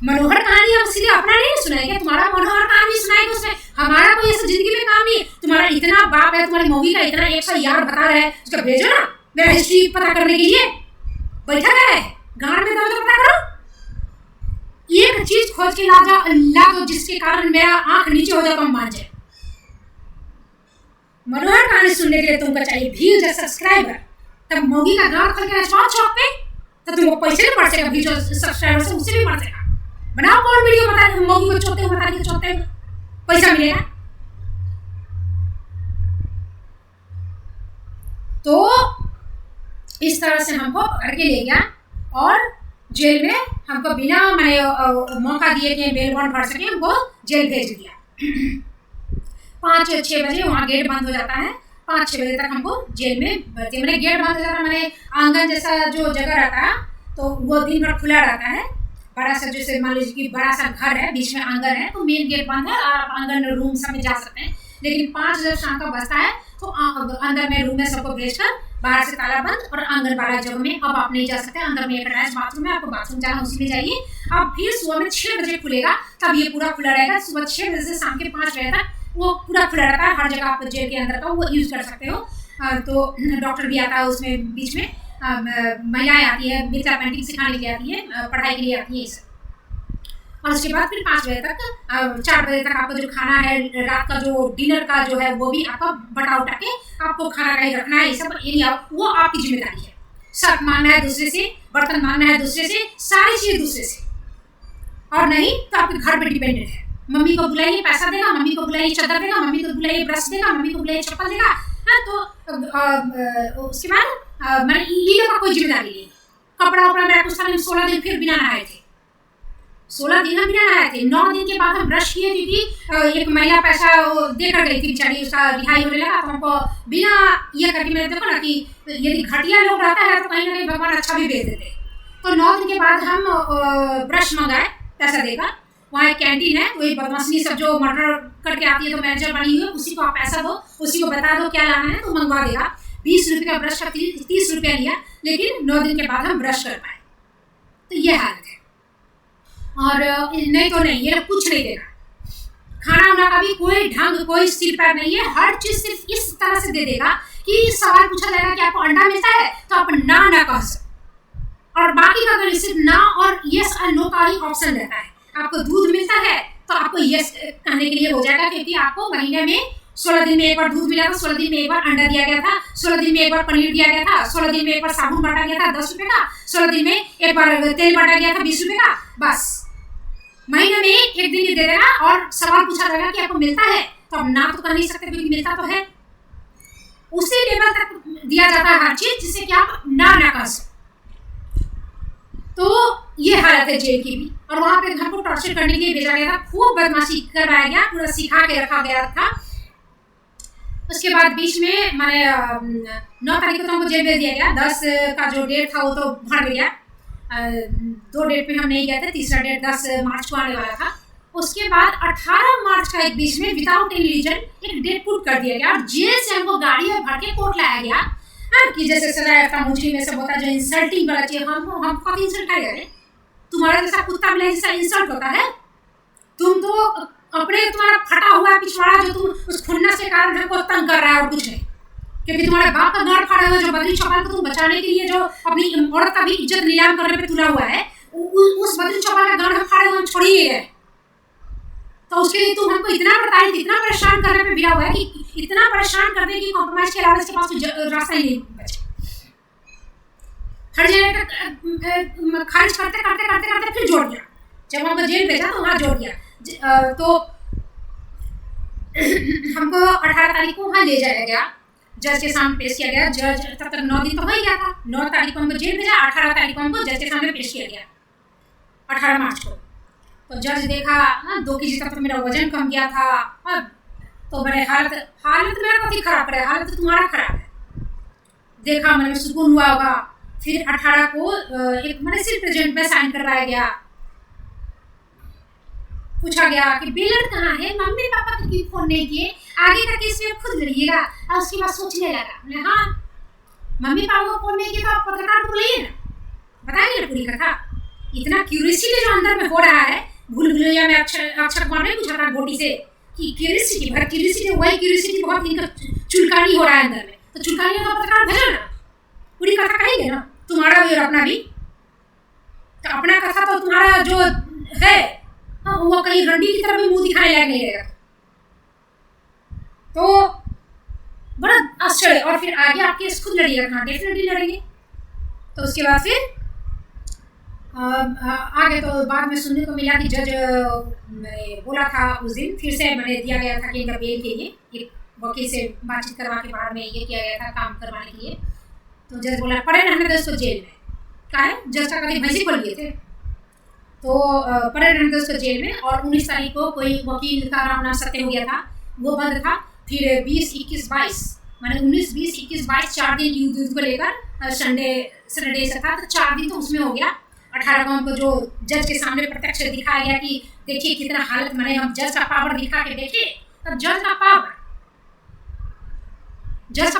मनोहर कहानी हम सीधे अपना नहीं सुनाएंगे, तुम्हारा मनोहर कहानी सुनाएंगे, उसमें हमारा कोई ऐसा जिंदगी में काम नहीं। तुम्हारा इतना बाप है, तुम्हारी मौगी का इतना 100 यार बता रहा है, उसका भेजो ना मेरा हिस्ट्री पता करने के लिए। बैठा है गांड में दम तो पता करो, एक चीज खोज के ला दो जिसके कारण मेरा आंख नीचे हो जाए, कम मान जाए। मनोहर कहानी सुनने के लिए तुमको चाहिए व्यूज या सब्सक्राइबर, तब मौगी का गांड खोल के चौक पे, तो तुमको पैसे नहीं पड़ सकेगा, व्यूज सब्सक्राइबर से उससे भी पड़ सकेगा। बनाओ कौन वीडियो बता मौगी को चोते हुए बता के चोते पैसा मिलेगा। तो इस तरह से हमको पकड़ के ले गया और जेल में हमको बिना मौका दिए कि बेल बॉन्ड भर सके, हमको जेल भेज दिया। 5-6 बजे वहाँ गेट बंद हो जाता है, 5-6 बजे तक हमको जेल में भर्ती। मैंने गेट बंद हो जाता है, मैंने आंगन जैसा जो जगह रहता है तो वो दिन भर खुला रहता है। बड़ा सा जैसे मान लीजिए कि बड़ा सा घर है, बीच में आंगन है, तो मेन गेट बंद है और आप आंगन रूम सब में जा सकते हैं। लेकिन 5 जब शाम का बजता है तो अंदर में रूम में सबको भेजकर बाहर से ताला बंद, और आंगन वाला जगह में अब आप नहीं जा सकते। अंदर में एक अटैच बाथरूम है, आपको बाथरूम जाना उसी में जाइए। अब फिर सुबह में 6 बजे खुलेगा, तब ये पूरा खुला रहेगा। सुबह 6 बजे से शाम के 5 बजे तक वो पूरा खुला रहता है। हर जगह आप जेल के अंदर का वो यूज कर सकते हो। तो डॉक्टर भी आता है उसमें बीच में, महिलाएं आती है, मिथिला पेंटिंग सिखाने के लिए आती है, पढ़ाई के लिए आती है, ये सब। और उसके बाद फिर 5 बजे तक 4 बजे तक आपका जो खाना है, रात का जो डिनर का जो है वो भी आपका बटा उठा के आपको खाना कहीं रखना है, ये सब एरिया वो आपकी जिम्मेदारी है। सर्फ मांगना है दूसरे से, बर्तन मांगना है दूसरे से, सारी चीज़ दूसरे से, और नहीं तो आपके घर पे डिपेंडेंट है। मम्मी को बुलाइए पैसा देगा, मम्मी को बुलाइए चादर देगा, मम्मी को बुलाइए ब्रश देगा, मम्मी को बुलाइए चप्पल देगा, है तो उसके बाद मैंने ये लोग का कोई जिम्मेदारी नहीं। कपड़ा वपड़ा मेरा कुछ 16 दिन फिर बिना नहाए थे, 16 दिन हम बिना नहाए थे। 9 दिन के बाद हम ब्रश किए, क्योंकि एक महिला पैसा देकर गई थी बेचारी, उसका रिहाई होने लगा। तो हमको बिना ये करके मैंने देखो ना कि यदि घटिया लोग रहता है तो कहीं ना कहीं भगवान अच्छा भी भेज देते। तो 9 दिन के बाद हम ब्रश मंगाए पैसा देकर। वहाँ एक कैंटीन है, तो ये बदमाशी सब जो मर्डर करके आती है तो मैनेजर बनी हुई है, उसी को आप पैसा दो, उसी को बता दो क्या लाना है तो मंगवा देगा। 20 रुपये का ब्रश का 30 रुपया लिया, लेकिन 9 दिन के बाद हम ब्रश कर पाए। तो ये हालत है। और नहीं तो नहीं, ये कुछ नहीं देगा। खाना वाना का भी कोई ढंग, कोई सिर पैर नहीं है। हर चीज सिर्फ इस तरह से दे देगा कि सवाल पूछा जाएगा कि आपको अंडा मिलता है तो आप ना कह सकते, और बाकी का अगर सिर्फ ना और यस और नो का ही ऑप्शन रहता है। आपको दूध मिलता है तो आपको यस कहने के लिए हो जाएगा, क्योंकि आपको महीने में 16 दिन में एक बार दूध मिला था, 16 दिन में एक बार अंडा दिया गया था, 16 दिन में एक बार पनीर दिया गया था, 16 दिन में एक बार साबुन बांटा गया था 10 रुपये का, 16 दिन में एक बार तेल बांटा गया था 20 रुपये का। बस महीने में एक दिन ही दे देगा, और सवाल पूछा जाएगा कि आपको मिलता है तो आप ना तो कह नहीं सकते, क्योंकि मिलता तो है। उसी लेवल तक दिया जाता है हर चीज जिससे कि आप ना कह सकते। तो ये हालत है जेल की भी। और वहाँ पे हमको टॉर्चर करने के लिए भेजा गया था, खूब बदमाशी करवाया गया, पूरा सिखा के रखा गया था। उसके बाद बीच में मैंने 9 तारीख को तो हमको जेल भेज दिया गया। 10 का जो डेट था वो तो भर गया, 2 डेट पे हम नहीं गए थे, तीसरा डेट 10 मार्च को आने वाला था। उसके बाद 18 मार्च का एक बीच में विदाउट एनी रीजन एक डेट पुट कर दिया गया, और जेल से हमको गाड़ी में भर के कोर्ट लाया गया। कि जैसे सजाया मुझे में सब होता है जो इंसल्टिंग वाला चीज, हम कभी इंसल्ट कर रहे, तुम्हारा जैसा कुत्ता मिला जैसा इंसल्ट होता है। तुम तो अपने तुम्हारा फटा हुआ पिछवाड़ा जो तुम उस खुन्नस के कारण हमको तंग कर रहा है, और कुछ नहीं। क्योंकि तुम्हारे बाप का गाड़ फाड़ा हुआ जो बद्री चौपाल को तुम बचाने के लिए जो अपनी औरत का भी इज्जत नीलाम करने पे तुला हुआ है, उस बद्री चौपाल का गाड़ हम फाड़े हुए हम छोड़ ही गए। तो उसके लिए तुम हमको इतना प्रताड़ित, इतना परेशान करने पे भिड़ा हुआ है कि इतना परेशान कर दे कि कॉम्प्रोमाइज के अलावा इसके पास रास्ता ही नहीं बचा। हर जगह खारिज करते करते करते करते फिर जोड़ दिया। जब हमको जेल भेजा तो वहाँ जोड़ दिया। तो हमको 18 तारीख को वहाँ ले जाया गया, जज के सामने पेश किया गया। जज तब तक 9 दिन तो हो ही गया था। 9 तारीख को हमको जेल भेजा, 18 तारीख को हमको जज के सामने पेश किया गया, 18 मार्च को। तो जज देखा 2 kg तक तो मेरा वजन कम गया था। अब तो मेरे हालत मेरा कभी खराब करे, हालत तुम्हारा खराब है। देखा मैंने, सुकून हुआ होगा। फिर 18 को एक मैंने सिर्फ प्रेजेंट में साइन करवाया गया। पूछा गया कि बेलर कहाँ है, मम्मी पापा को क्यों फोन नहीं किए, आगे का केस में खुद लड़िएगा। और उसके बाद सोचने लगा, मैंने हाँ मम्मी पापा को फोन नहीं किया तो आप पत्रकार को बुलाइए ना, बताइए ना पूरी कथा। इतना क्यूरियसिटी जो अंदर में हो रहा है, भूल भुलैया में अक्षर कुमार ने पूछा था घोटी से कि क्यूरियसिटी वही क्यूरियसिटी बहुत इनका चुलकानी हो रहा है अंदर में, तो चुलकानी तो पत्रकार भेजो ना, पूरी कथा कहेंगे ना, तुम्हारा भी और अपना भी। तो अपना कथा तो तुम्हारा जो है वो कहीं रंडी की तरफ भी मुंह दिखाने लायक नहीं रहेगा। तो बड़ा आश्चर्य। और फिर आगे आप केस खुद लड़िएगा, हाँ डेफिनेटली लड़ेंगे। तो उसके बाद फिर आगे तो बाद में सुनने को मिला कि जज बोला था उस दिन फिर से मैंने दिया गया था कि इनका बेल के लिए एक वकील से बातचीत करवा के बाद में ये किया गया था काम करवाने के लिए। तो जज बोला पड़े रहने दो उसको जेल में। क्या है, जज का कभी भैंसी खोल लिए थे, तो पड़े रहने दो उसको जेल में। और 19 तारीख को कोई वकील का नाम सत्य हो गया था, वो बंद था। फिर 20, 21, 22 मैंने 19, 20, 21, 22 4 दिन युद्ध को लेकर सैटरडे से था, तो 4 दिन तो उसमें हो गया। 18 को हमको जो जज के सामने प्रत्यक्ष दिखाया गया कि देखिए कितना हालत मैंने, हम जज का पावर दिखा के देखे। तब जज का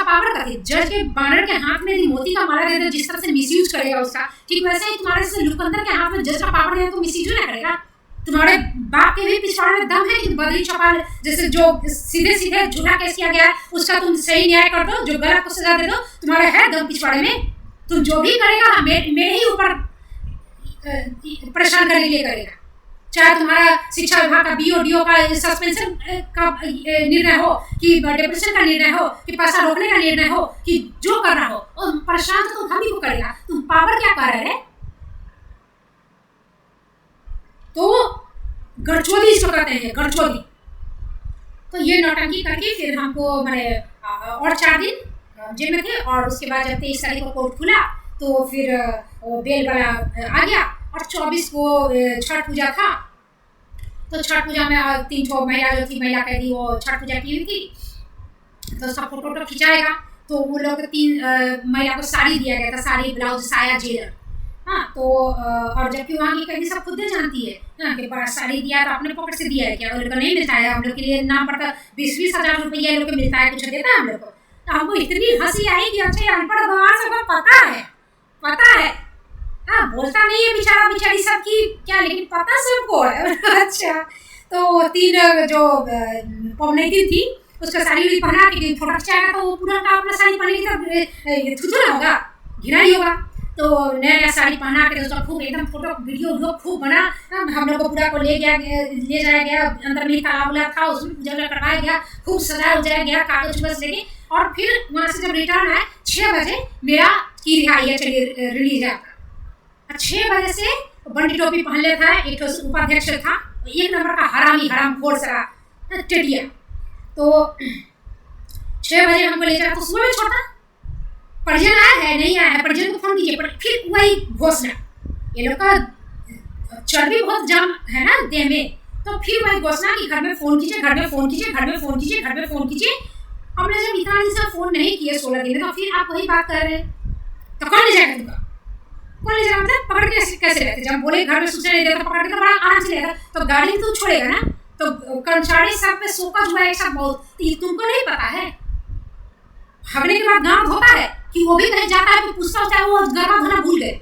पावर का थी, जज के बानर के हाथ में मोती का माला देता, जिस तरह से मिसयूज करेगा उसका, ठीक वैसे ही तुम्हारे से लुकंदर के हाथ में जज का पावर है तो मिसयूज ना करेगा। तुम्हारे बाप के भी पिछवाड़े में दम है कि बदली चौपाल जैसे जो सीधे झूठा केस किया गया है उसका तुम सही न्याय कर दो, जो गलत को सजा दे दो, तुम्हारे है दम पिछवाड़े में। तुम जो भी करेगा मेरे ही ऊपर परेशान करने के लिए करेगा। चाहे तुम्हारा शिक्षा विभाग का BO का सस्पेंशन का निर्णय हो, कि डिप्रेशन का निर्णय हो, कि पैसा रोकने का निर्णय हो, कि जो करना हो, और परेशान तो तुम हम ही को करेगा। तुम पावर क्या कर रहे हैं? तो गड़चोदी इसको कहते हैं, गड़चोदी। तो ये नौटंकी करके फिर हमको मैंने और 4 दिन जेल में थे। और उसके बाद जब 23 तारीख को कोर्ट खुला तो फिर वो बेल वाला आ गया। और 24 को छठ पूजा था, तो छठ पूजा में 3 महिला जो थी, महिला कैदी, वो छठ पूजा की हुई थी, तो सब फोटो खिंचाएगा। तो वो लोग 3 महिला को साड़ी दिया गया था, साड़ी, ब्लाउज, साया, जेलर। हाँ, तो और जबकि वहाँ की कैदी सब खुद जानती है हाँ कि बड़ा साड़ी दिया तो अपने पॉकेट से दिया है क्या, वो लोग को नहीं मिलता है। हम लोग के लिए नाम पड़ता 20-20 हज़ार रुपया लोग को मिलता है, कुछ देता है हम लोग को। तो हमको इतनी हंसी आई कि अच्छा अनपढ़ गंवार सबको पता है हाँ, बोलता नहीं है बेचारा बेचारी सब की क्या, लेकिन पता सबको है। अच्छा, तो 3 जो पौने थी उसका साड़ी उड़ी पहना के फोटो खिंचाएगा, तो वो पूरा का अपना साड़ी पहने की थुथु ना होगा, घिना ही होगा। तो नया साड़ी पहना के उसका खूब एकदम फोटो वीडियो खूब बना। हम लोग को पूरा को ले जाया गया, अंदर में तालाब उला था, उसमें पूजा करवाया गया, खूब सजाया गया कागज उगज लेके। और फिर वहाँ से जब रिटर्न आए 6 बजे मेरा की रिहाई चलिए रिलीज आता। 6 बजे से बंडी टोपी पहन ले था, एक उपाध्यक्ष था, 1 नंबर का हरामखोर सारा टेटिया। तो 6 बजे हमको ले जाता, तो सुबह में छोड़ता, परिजन आया है नहीं आया है, परिजन को फोन कीजिए। फिर वही घोषणा, ये लोग का चर्बी बहुत जम है ना देह में, तो फिर वही घोषणा कि घर में फोन कीजिए, घर में फोन कीजिए, घर में फोन कीजिए, घर में फोन कीजिए। हमने जब इतना दिन से फोन नहीं किए 16 दिन में, तो फिर आप वही बात कर रहे हैं, तो कौन ले जाएगा तुमको? कौन ले जाएगा? मतलब पकड़ के कैसे लेते? जब बोले घर में सूचना नहीं देता, पकड़ के तो बड़ा आराम से लेगा, तो गाड़ी तो छोड़ेगा ना। तो कर्मचारी सब पे शोकज हुआ एक साथ बहुत, तुमको नहीं पता है? हगने के बाद गाँव धोता है कि वो भी कहीं जाता है, पूछता होता है, वो गरबा धोना भूल गए।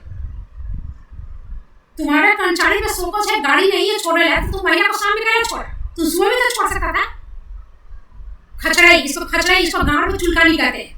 तुम्हारे कर्मचारी में शोकज है, गाड़ी नहीं है छोड़ने लायक, तो तुम महिला को सामने कैसे छोड़ा? तुम सुबह में तो छोड़ सकता था। खचड़ाई, इसको गाँव में चुलकानी कहते हैं।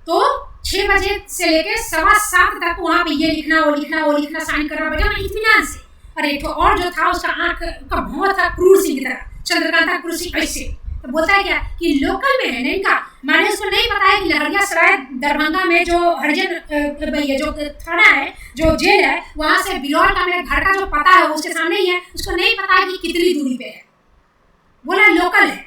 तो 6 बजे से लेके 7:15 तक वहाँ पे ये लिखना वो लिखना साइन करना बैठा इत्मीनान से। और एक और जो था उसका आँख का भौं था क्रूर सिंह की तरह, चंद्रकांता क्रूर सिंह ऐसे। तो बोलता है क्या कि लोकल में है नहीं का, मैंने उसको नहीं पता है कि लहरियासराय दरभंगा में जो हरिजन भैया जो थाना है, जो जेल है, वहाँ से बिरौल का मेरे घर का जो पता है उसके सामने ही है, उसको नहीं पता है कि कितनी दूरी पे है। बोला लोकल है,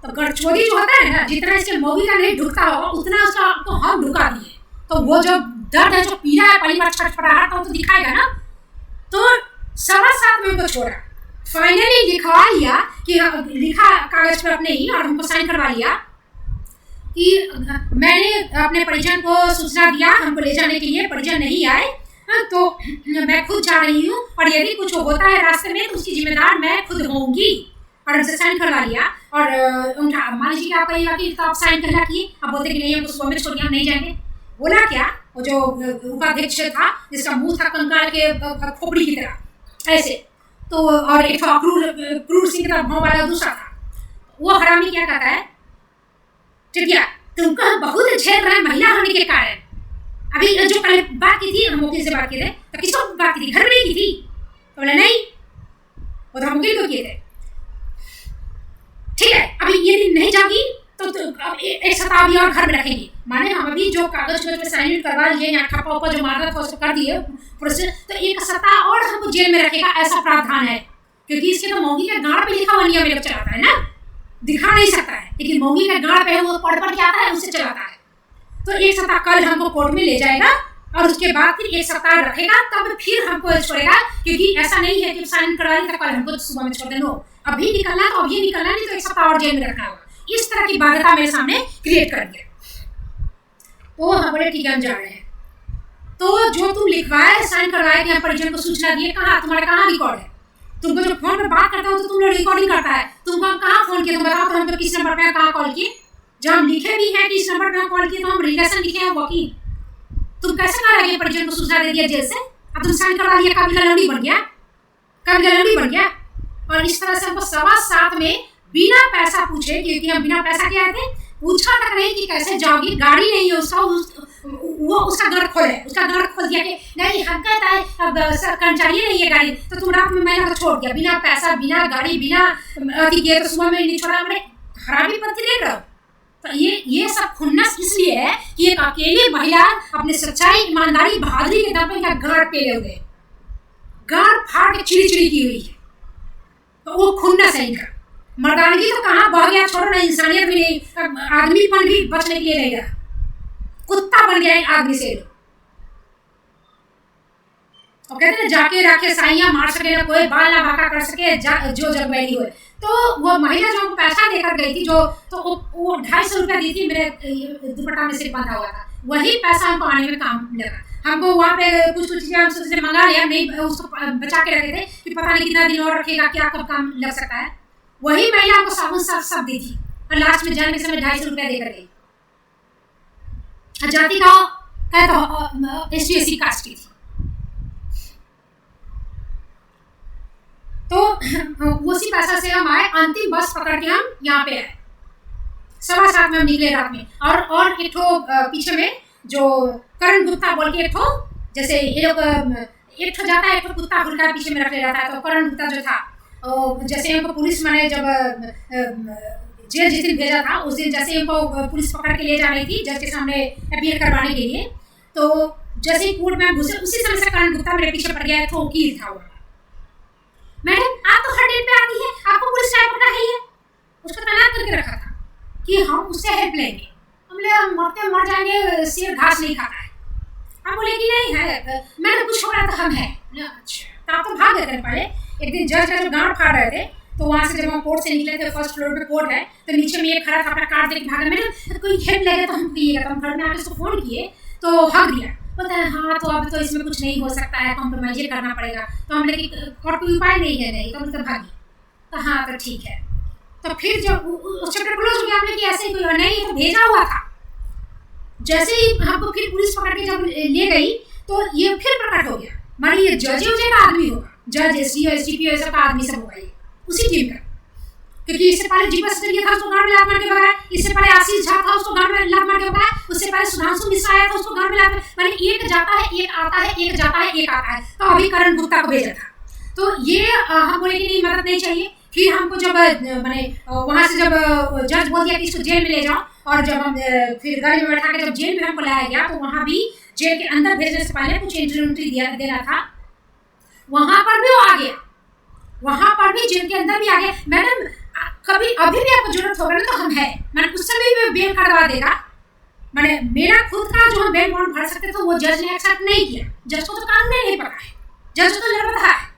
तो गड़चोदी जो होता है ना, जितना इसके मौगी का नहीं ढुकता होगा उतना उसका तो हम ढुका दिए। तो वो जो दर्द है, जो पीड़ा है, पहली बार छटपटाहट तो दिखाएगा ना। तो 7.25 में उनको छोड़ा, फाइनली लिखवा लिया कि लिखा कागज पर अपने ही, और हमको साइन करवा लिया कि मैंने अपने परिजन को सूचना दिया हमको ले जाने के लिए, परिजन नहीं आए तो मैं खुद जा रही हूँ, और यदि कुछ होता है रास्ते में तो उसकी जिम्मेदार मैं खुद होंगी। और उनसे साइन करवा लिया। और मान लीजिए कि आप कहीं वकील तो आप साइन करना किए, आप बोलते कि नहीं हमको सुबह में छोड़, हम नहीं जाएंगे। बोला क्या, वो जो उपाध्यक्ष था जिसका मुंह था कंकाल के खोपड़ी की तरह ऐसे, तो और एक क्रूर सिंह का भाव वाला दूसरा था, वो हरामी क्या कहता है, ठीक है तुमको हम बहुत झेल रहे हैं महिला होने के कारण। अभी जो पहले बात की थी, हम वकील से बात किए थे, तो किसको बात की थी, घर में नहीं की थी? तो बोला नहीं, वो तो हम वकील को किए थे। ठीक है, अभी ये दिन नहीं जागी तो अब एक सप्ताह अभी और घर में रखेंगे, माने हम अभी जो कागज पे साइन करवा लिए, यहाँ ठप्पा ऊपर जो मारा था उसको कर दिए प्रोसेस, तो एक सप्ताह और हमको जेल में रखेगा, ऐसा प्रावधान है। क्योंकि इसके तो मौगी का गाड़ पे लिखा हुआ नियम मेरे को चलाता है ना, दिखा नहीं सकता है, लेकिन मौगी का गाड़ पे वो पढ़ के आता है, उससे चलाता है। तो एक सप्ताह कल हमको कोर्ट में ले जाएगा, और उसके बाद फिर एक सप्ताह रखेगा, तब फिर हमको छोड़ेगा। क्योंकि ऐसा नहीं है कि साइन करवा ली तो कल हमको सुबह में छोड़ देना, अभी निकलना तो अभी निकलना, नहीं तो एक सप्ताह और जेल में रखना होगा। इस तरह की बाध्यता मेरे सामने क्रिएट कर दिया। तो हम बोले ठीक है हम जा रहे हैं। तो जो तुम लिखवाए साइन करवाए कि हम परिजन को सूचना दिए, कहाँ तुम्हारा कहाँ रिकॉर्ड है? तुमको जो फोन पर बात करता हो तो तुम लोग रिकॉर्डिंग करता है, तुमको हम कहाँ फोन किए, तुम बताओ तो हमको किस नंबर पे कहाँ कॉल किए? जब हम लिखे भी हैं कि इस नंबर पे कॉल किए, तो हम रिलेशन लिखे हैं वकील। तुम कैसे कह रहे परिजन को सूचना दे दिया जेल से, अब तुम साइन करवा दिया, कभी गलंडी बन गया, कभी गलंडी बन गया। और इस तरह से हमको 7.25 में बिना पैसा पूछे, क्योंकि हम बिना पैसा के आए थे, पूछा तक नहीं कि कैसे जाओगी, गाड़ी नहीं है उसका, वो उसका घर खोले, उसका घर खोल दिया कि नहीं हम कहता है अब कर्मचारी नहीं है गाड़ी, तो तुम रात में महिला को छोड़ दिया बिना पैसा, बिना गाड़ी, बिना अति किए, तो सुबह में नहीं छोड़ा। हमने खराबी पत्ती देख रहा। तो ये सब खुन्नस इसलिए है कि एक अकेली महिला अपनी सच्चाई, ईमानदारी, बहादुरी के दम पे इनका गाड़ पेले हुए, गाड़ फाड़ के चिड़ी की हुई है, तो वो खुन्नस है इनका। मर्दानगी तो कहाँ बह गया, छोड़ो ना, इंसानियत भी नहीं, आदमीपन भी बचने के लिए नहीं रहा, कुत्ता बन गया है आदमी से। और कहते हैं जाके राखे साइयां मार सके ना कोई, बाल ना बाका कर सके जो जग बैठी हुए। तो वो महिला जो हमको पैसा देकर गई थी, जो तो वो 250 रुपया दी थी, मेरे दुपट्टा में सिर बंधा हुआ था, वही पैसा हमको आने में काम लगा। हमको वहाँ पे कुछ चीज़ें हम सोचते मंगा लिया, नहीं उसको बचा के रखे थे कि पता नहीं कितना दिन और रखेगा, क्या कब काम लग सकता है। वही महिला हमको साबुन सब दी थी, और लास्ट में जाने के समय 250 रुपया देकर गई। जाति का तो SC कास्ट की थी। तो उसी पैसा से हम आए, अंतिम बस पकड़ के हम यहाँ पे आए। 7:15 में हम निकले रात में। और एक ठो पीछे में जो करण गुप्ता बोल के एक ठो, जैसे ये लोग एक ठो जाता है, एक ठो कुत्ता खुलता है पीछे में रख ले जाता है। तो करण गुप्ता जो था, जैसे हमको पुलिस मैंने जब जेल जिस दिन भेजा था, उस दिन जैसे हमको पुलिस पकड़ के ले जा रही थी जज के सामने अपील करवाने के लिए, तो जैसे ही कोर्ट में घुसे उसी समय से करण गुप्ता मेरे पीछे पड़ गया। तो वकील था वो, मैडम आप तो हर डेट पे आती है, आपको पुलिस टाइप पकड़ा है, उसको तैनात करके रखा था कि हम उससे हेल्प लेंगे। हम मरते मर जाएंगे, शेर घास नहीं खाता है। आप बोले कि नहीं है, मैंने कुछ हो रहा था, हम है। अच्छा, तो आप तो भाग गए थे पहले। एक दिन जज का जो गांड फाड़ रहे थे, तो वहाँ से जब हम कोर्ट से निकले थे, फर्स्ट फ्लोर पे कोर्ट है, तो नीचे में एक खड़ा था, अपना कार्ड देख भागा, मैडम कोई हेल्प लगे तो हम दिएगा। तो हम घर में आके उसको फोन किए तो हक दिया, पता है हाँ तो अब तो इसमें कुछ नहीं हो सकता है, कॉम्प्रोमाइज करना पड़ेगा। तो हमने कि और कोई उपाय नहीं है, नहीं तो मतलब भागी। तो हाँ तो ठीक है। तो फिर जब उस चैप्टर क्लोज हो गया, हमने कि ऐसे ही कोई नहीं, तो भेजा हुआ था। जैसे ही हमको फिर पुलिस पकड़ के जब ले गई, तो ये फिर प्रकट हो गया, मानी ये जज का आदमी होगा, जज SDPO सब का आदमी सब होगा ये उसी टीम का। क्योंकि इससे पहले जीपस था, उसको गांड में लात मार के भगाया। इससे पहले आशीष झा था, उसको गांड में लात मार के भगाया। उससे पहले सुधांशु मिश्रा आया था, उसको गांड में लात मार, माने एक जाता है एक आता है, एक जाता है एक आता है। तो अभी करण गुप्ता को भेजा था। तो ये हम बोले कि नहीं मदद नहीं चाहिए। फिर हमको जब मैंने वहाँ से जब जज बोल दिया कि इसको जेल में ले जाओ, और जब हम फिर गाड़ी में बैठा के जब जेल में हमको लाया गया, तो वहाँ भी जेल के अंदर भेजने से पहले कुछ इंटरव्यू देना था, वहाँ पर भी वो आ गया, वहाँ पर भी जेल के अंदर भी आ गया। मैडम कभी अभी भी आपको जरूरत होगा ना तो हम है, मैंने उस समय भी बेल करवा देगा। मैंने मेरा खुद का जो हम बेल बॉन्ड भर सकते थे वो जज ने एक्सेप्ट नहीं किया। जज को तो कानून नहीं पता है, जज को तो पता है।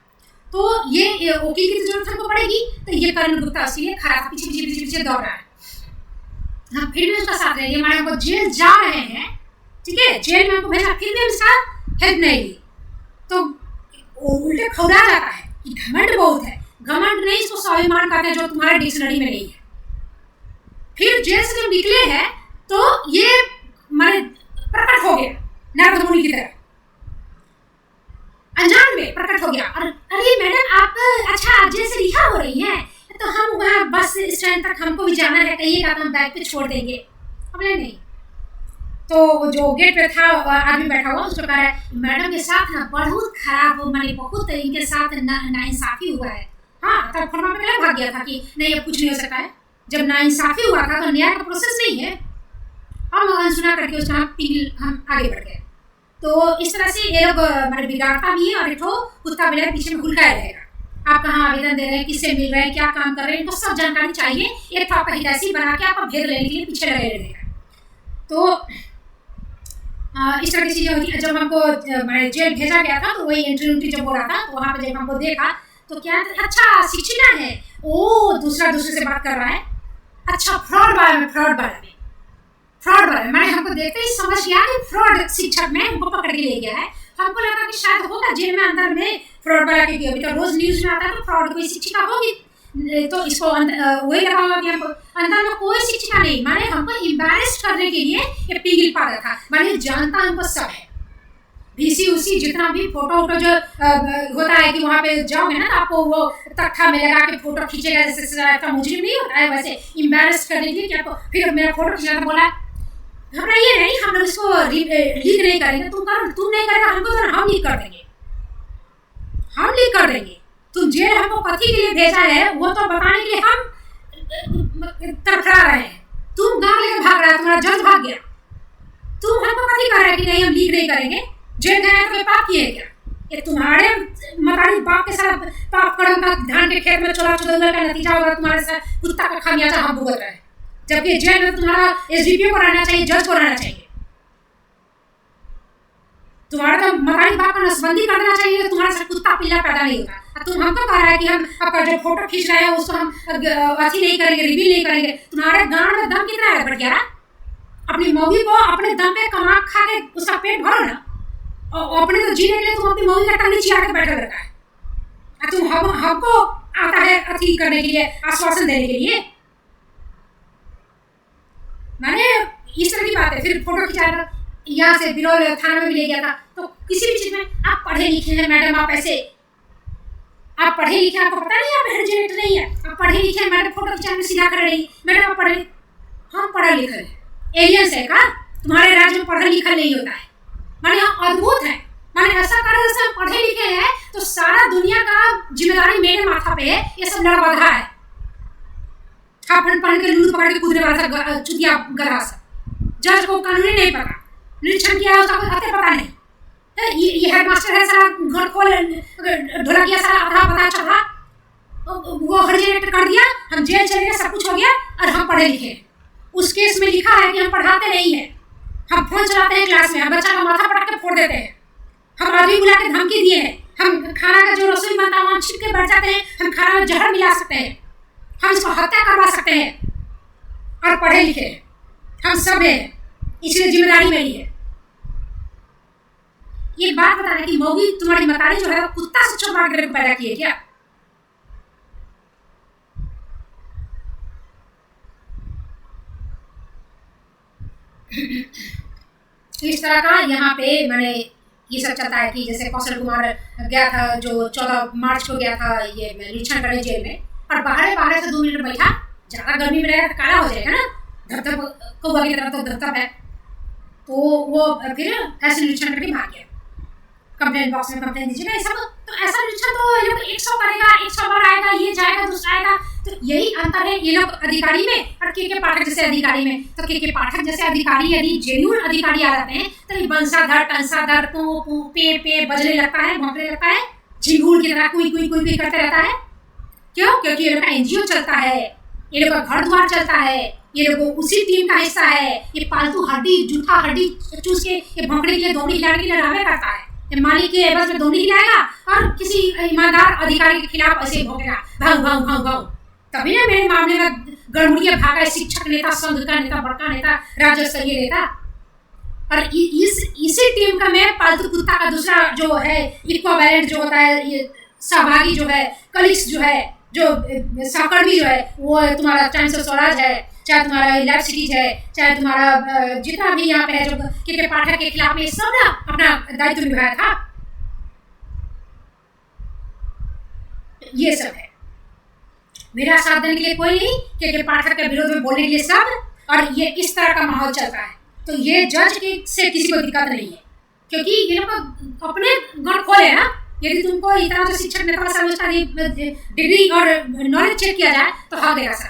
तो ये वकील की जरूरत हमको पड़ेगी, तो ये करण गुप्ता उसके खड़ा था, पीछे पीछे पीछे पीछे दौड़ रहा है। हम फिर भी उसका साथ रहेंगे, हमारे हमको जेल जा रहे हैं, ठीक है, जेल में हमको भेजा, फिर भी हम इसका हेल्प नहीं ली। तो उल्टे खौरा जाता है कि घमंड बहुत है। घमंड नहीं, इसको स्वाभिमान कहते हैं, जो तुम्हारे डिक्शनरी में नहीं है। फिर जेल से जब निकले हैं तो ये माने प्रकट हो गया नारद मुनि की तरह, अनजान में प्रकट हो गया। और अरे मैडम आप अच्छा जेल से रिहा हो रही हैं, तो हम वहाँ बस स्टैंड तक हमको भी जाना है, कहिएगा तो हम बैग पे छोड़ देंगे। हमने नहीं। तो जो गेट पे था आदमी बैठा हुआ, उसको कह रहा है मैडम के साथ ना बहुत खराब हो, मैंने बहुत इनके साथ नाइंसाफी हुआ है। हाँ, तब फरमा पे पहले भाग गया था कि नहीं अब कुछ नहीं हो सकता है। जब नाइंसाफी हुआ था तो न्याय का प्रोसेस नहीं है। हम अनसुना करके उसका हम आगे बढ़ गए। तो इस तरह से ये लोग मैंने बिगाड़ता भी है, और एक तो कुत्ता बिल्ला पीछे में हुलकाया रहेगा। आप कहाँ आवेदन दे रहे हैं, किससे मिल रहे हैं, क्या काम कर रहे हैं, इनको सब जानकारी चाहिए। एक तो आपका हितैषी बना के आपका भेद लेने के लिए पीछे लगे रहेगा। तो इस तरह की चीज़ें होती है। जब हमको मैंने जेल भेजा गया था तो वही एंट्री जब हो रहा था, तो वहाँ पे जब हमको देखा तो क्या अच्छा शिक्षिका है, ओ दूसरे से बात कर रहा है, अच्छा फ्रॉड बारे में मैंने हमको देखते ही समझ गया कि फ्रॉड शिक्षक में हमको पकड़ के ले गया है। हमको लगा कि शायद होगा जेल में अंदर में फ्रॉड वाला, क्योंकि अभी तो रोज न्यूज में आता है तो फ्रॉड कोई शिक्षिका होगी, तो इसको वही लगा होगा कि हमको अंदर में कोई शिक्षिका नहीं, माने हमको एम्बैरेस करने के लिए ये पिघल पा रहा था। माने जानता हमको सब है, VC उसी जितना भी फोटो जो होता है कि वहाँ पे जाओगे ना तो आपको वो तख्ता में लगा के फोटो खींचेगा, जैसे मुझे नहीं होता है वैसे एम्बैरेस करने के लिए कि आपको फिर मेरा फोटो खींचा तो बोला घबराइए नहीं, हम लोग इसको लीक नहीं करेंगे, तुम नहीं करेगा, हमको तो हम लीक कर देंगे, हम लीक कर देंगे। तुम जेल हमको कथी के लिए भेजा है वो तो बताने के लिए हम तड़फड़ा रहे हैं। तुम गाँव लेकर भाग रहा है, तुम्हारा जज भाग गया, तुम हमको कथी कह रहे हैं कि नहीं हम लीक नहीं करेंगे। जेल गए हैं तो पाप किए क्या? ये तुम्हारे मतारी बाप के साथ पाप करो का धान के खेत में चोरा चुदंगा का नतीजा होगा, तुम्हारे साथ कुत्ता का खामियाजा हम भुगत रहे हैं। जबकि जेल में तुम्हारा SDPO को रहना चाहिए, जज को रहना चाहिए, तुम्हारा तो मतारी बाप का नसबंदी कर देना चाहिए, तुम्हारे साथ कुत्ता पिल्ला पैदा नहीं होता। तुम हमको कह रहा है कि हम आपका जो फोटो खींच रहे हैं उसको हम अथी नहीं करेंगे, रिवील नहीं करेंगे। तुम्हारे गांड में दम कितना है बढ़ गया? अपनी मौगी को अपने दम पे कमा खा के उसका पेट भरो ना, और अपने तो जीने के लिए तुम अपनी मौगी का टंगनी चिया के बैठा रहता है। तुम हमको आता है अथी करने के लिए, आश्वासन देने के लिए, मैंने इस तरह की बात है। फिर फोटो खिंचाया था, यहाँ से बिरौल थाना में भी ले गया था। तो किसी भी चीज में आप पढ़े लिखे हैं मैडम, आप ऐसे आप पढ़े लिखे, आपको पता नहीं आप एजुकेट नहीं है, आप पढ़े लिखे मैडम, फोटो खिंचाने में सीधा कर रही मैडम आप पढ़े, हम पढ़ा लिखा है, एलियंस है का तुम्हारे राज्य में पढ़ा लिखा नहीं होता है, माने हम अद्भुत है, माने ऐसा करें जैसे हम पढ़े लिखे हैं तो सारा दुनिया का जिम्मेदारी मेरे माथा पे है, ये सब लड़बधा है। खापन पहन के लूलू पकड़ के कूदने वाला सा चुतिया गधा सा, जज को कानूनी नहीं पता, निरीक्षण किया उसका अते पता नहीं, ये हेडमास्टर है सारा घर खोल ढोला किया सारा आधा पता चला, वो हर्जेनेट कर दिया, हम जेल चले गए, सब कुछ हो गया और हम पढ़े लिखे। उस केस में लिखा है कि हम पढ़ाते नहीं है, हम फोन चलाते हैं क्लास में, हम बच्चा का माथा पटक के फोड़ देते हैं, हम आदमी बुला के धमकी दिए हैं, हम खाना का जो रसोई बनता है वहाँ छिप के बैठ जाते हैं, हम खाना में जहर मिला सकते हैं, हम इसको हत्या करवा सकते हैं, और पढ़े लिखे हम सब हैं, इसलिए जिम्मेदारी मेरी है। ये बात बताना कि मौगी तुम्हारी मतारी जो है वो कुत्ता से छुपा के पैदा की है क्या? इस तरह का यहाँ पे मैंने ये सब चलता है कि जैसे कौशल कुमार गया था, जो 14 मार्च को गया था ये निरीक्षण करने जेल में, और बाहर से 2 मिनट बैठा, ज़्यादा गर्मी में रहेगा तो काला हो जाएगा ना, धप कौवा की तरह तो धप है, तो वो फिर ऐसे निरीक्षण करके भाग गया। कंप्लेंट बॉक्स में कंप्लेंट दीजिएगा, ये सब तो ऐसा निरीक्षण तो ये लोग 100 करेगा, 100 बार आएगा, ये जाएगा दूसरा आएगा, तो यही अंतर है ये लोग अधिकारी में और के पाठक जैसे अधिकारी में। तो के पाठक जैसे अधिकारी यदि जेन्युइन अधिकारी आ जाते हैं तो ये बंसाधर टंसाधर पू पू पे बजने लगता है, भौंकने लगता है, झिंगूर की तरह कुई करते रहता है। क्यों? क्योंकि ये लोग का NGO चलता है, ये लोग का घर द्वार चलता है, ये लोग उसी टीम का हिस्सा है। ये पालतू हड्डी जूठा हड्डी चूस के ये भौंकने के लिए दौड़ी हिलाने के लिए लड़ावे करता है। ये मालिक के एवज में दौड़ी हिलाएगा और किसी ईमानदार अधिकारी के खिलाफ ऐसे भौंकेगा, भाव भाव भाव भाव। तभी ना मेरे मामले में गड़मुड़िया भागा शिक्षक नेता, संघ का नेता, बड़का नेता, राज्य स्तरीय नेता। और इसी टीम का मैं पालतू कुत्ता का दूसरा जो है इक्विवेलेंट जो होता है, ये सहभागी जो है, कलिग्स जो है, जो सहकर्मी जो है, वो तुम्हारा टाइम्स ऑफ स्वराज है, चाहे तुम्हारा लैब सिटीज है, चाहे तुम्हारा जितना भी यहाँ पे है जो के पाठक के खिलाफ में सब ना अपना दायित्व निभाया था। ये सब है, मेरा साथ देने के लिए कोई नहीं, के पाठक के विरोध में बोलने के लिए सब। और ये इस तरह का माहौल चलता है। तो ये जज के से किसी को दिक्कत नहीं है, क्योंकि ये लोग अपने गढ़ खोले ना। यदि तुमको इतना जो शिक्षक नेता समझता डिग्री और नॉलेज चेक किया जाए तो हाँ देगा सर।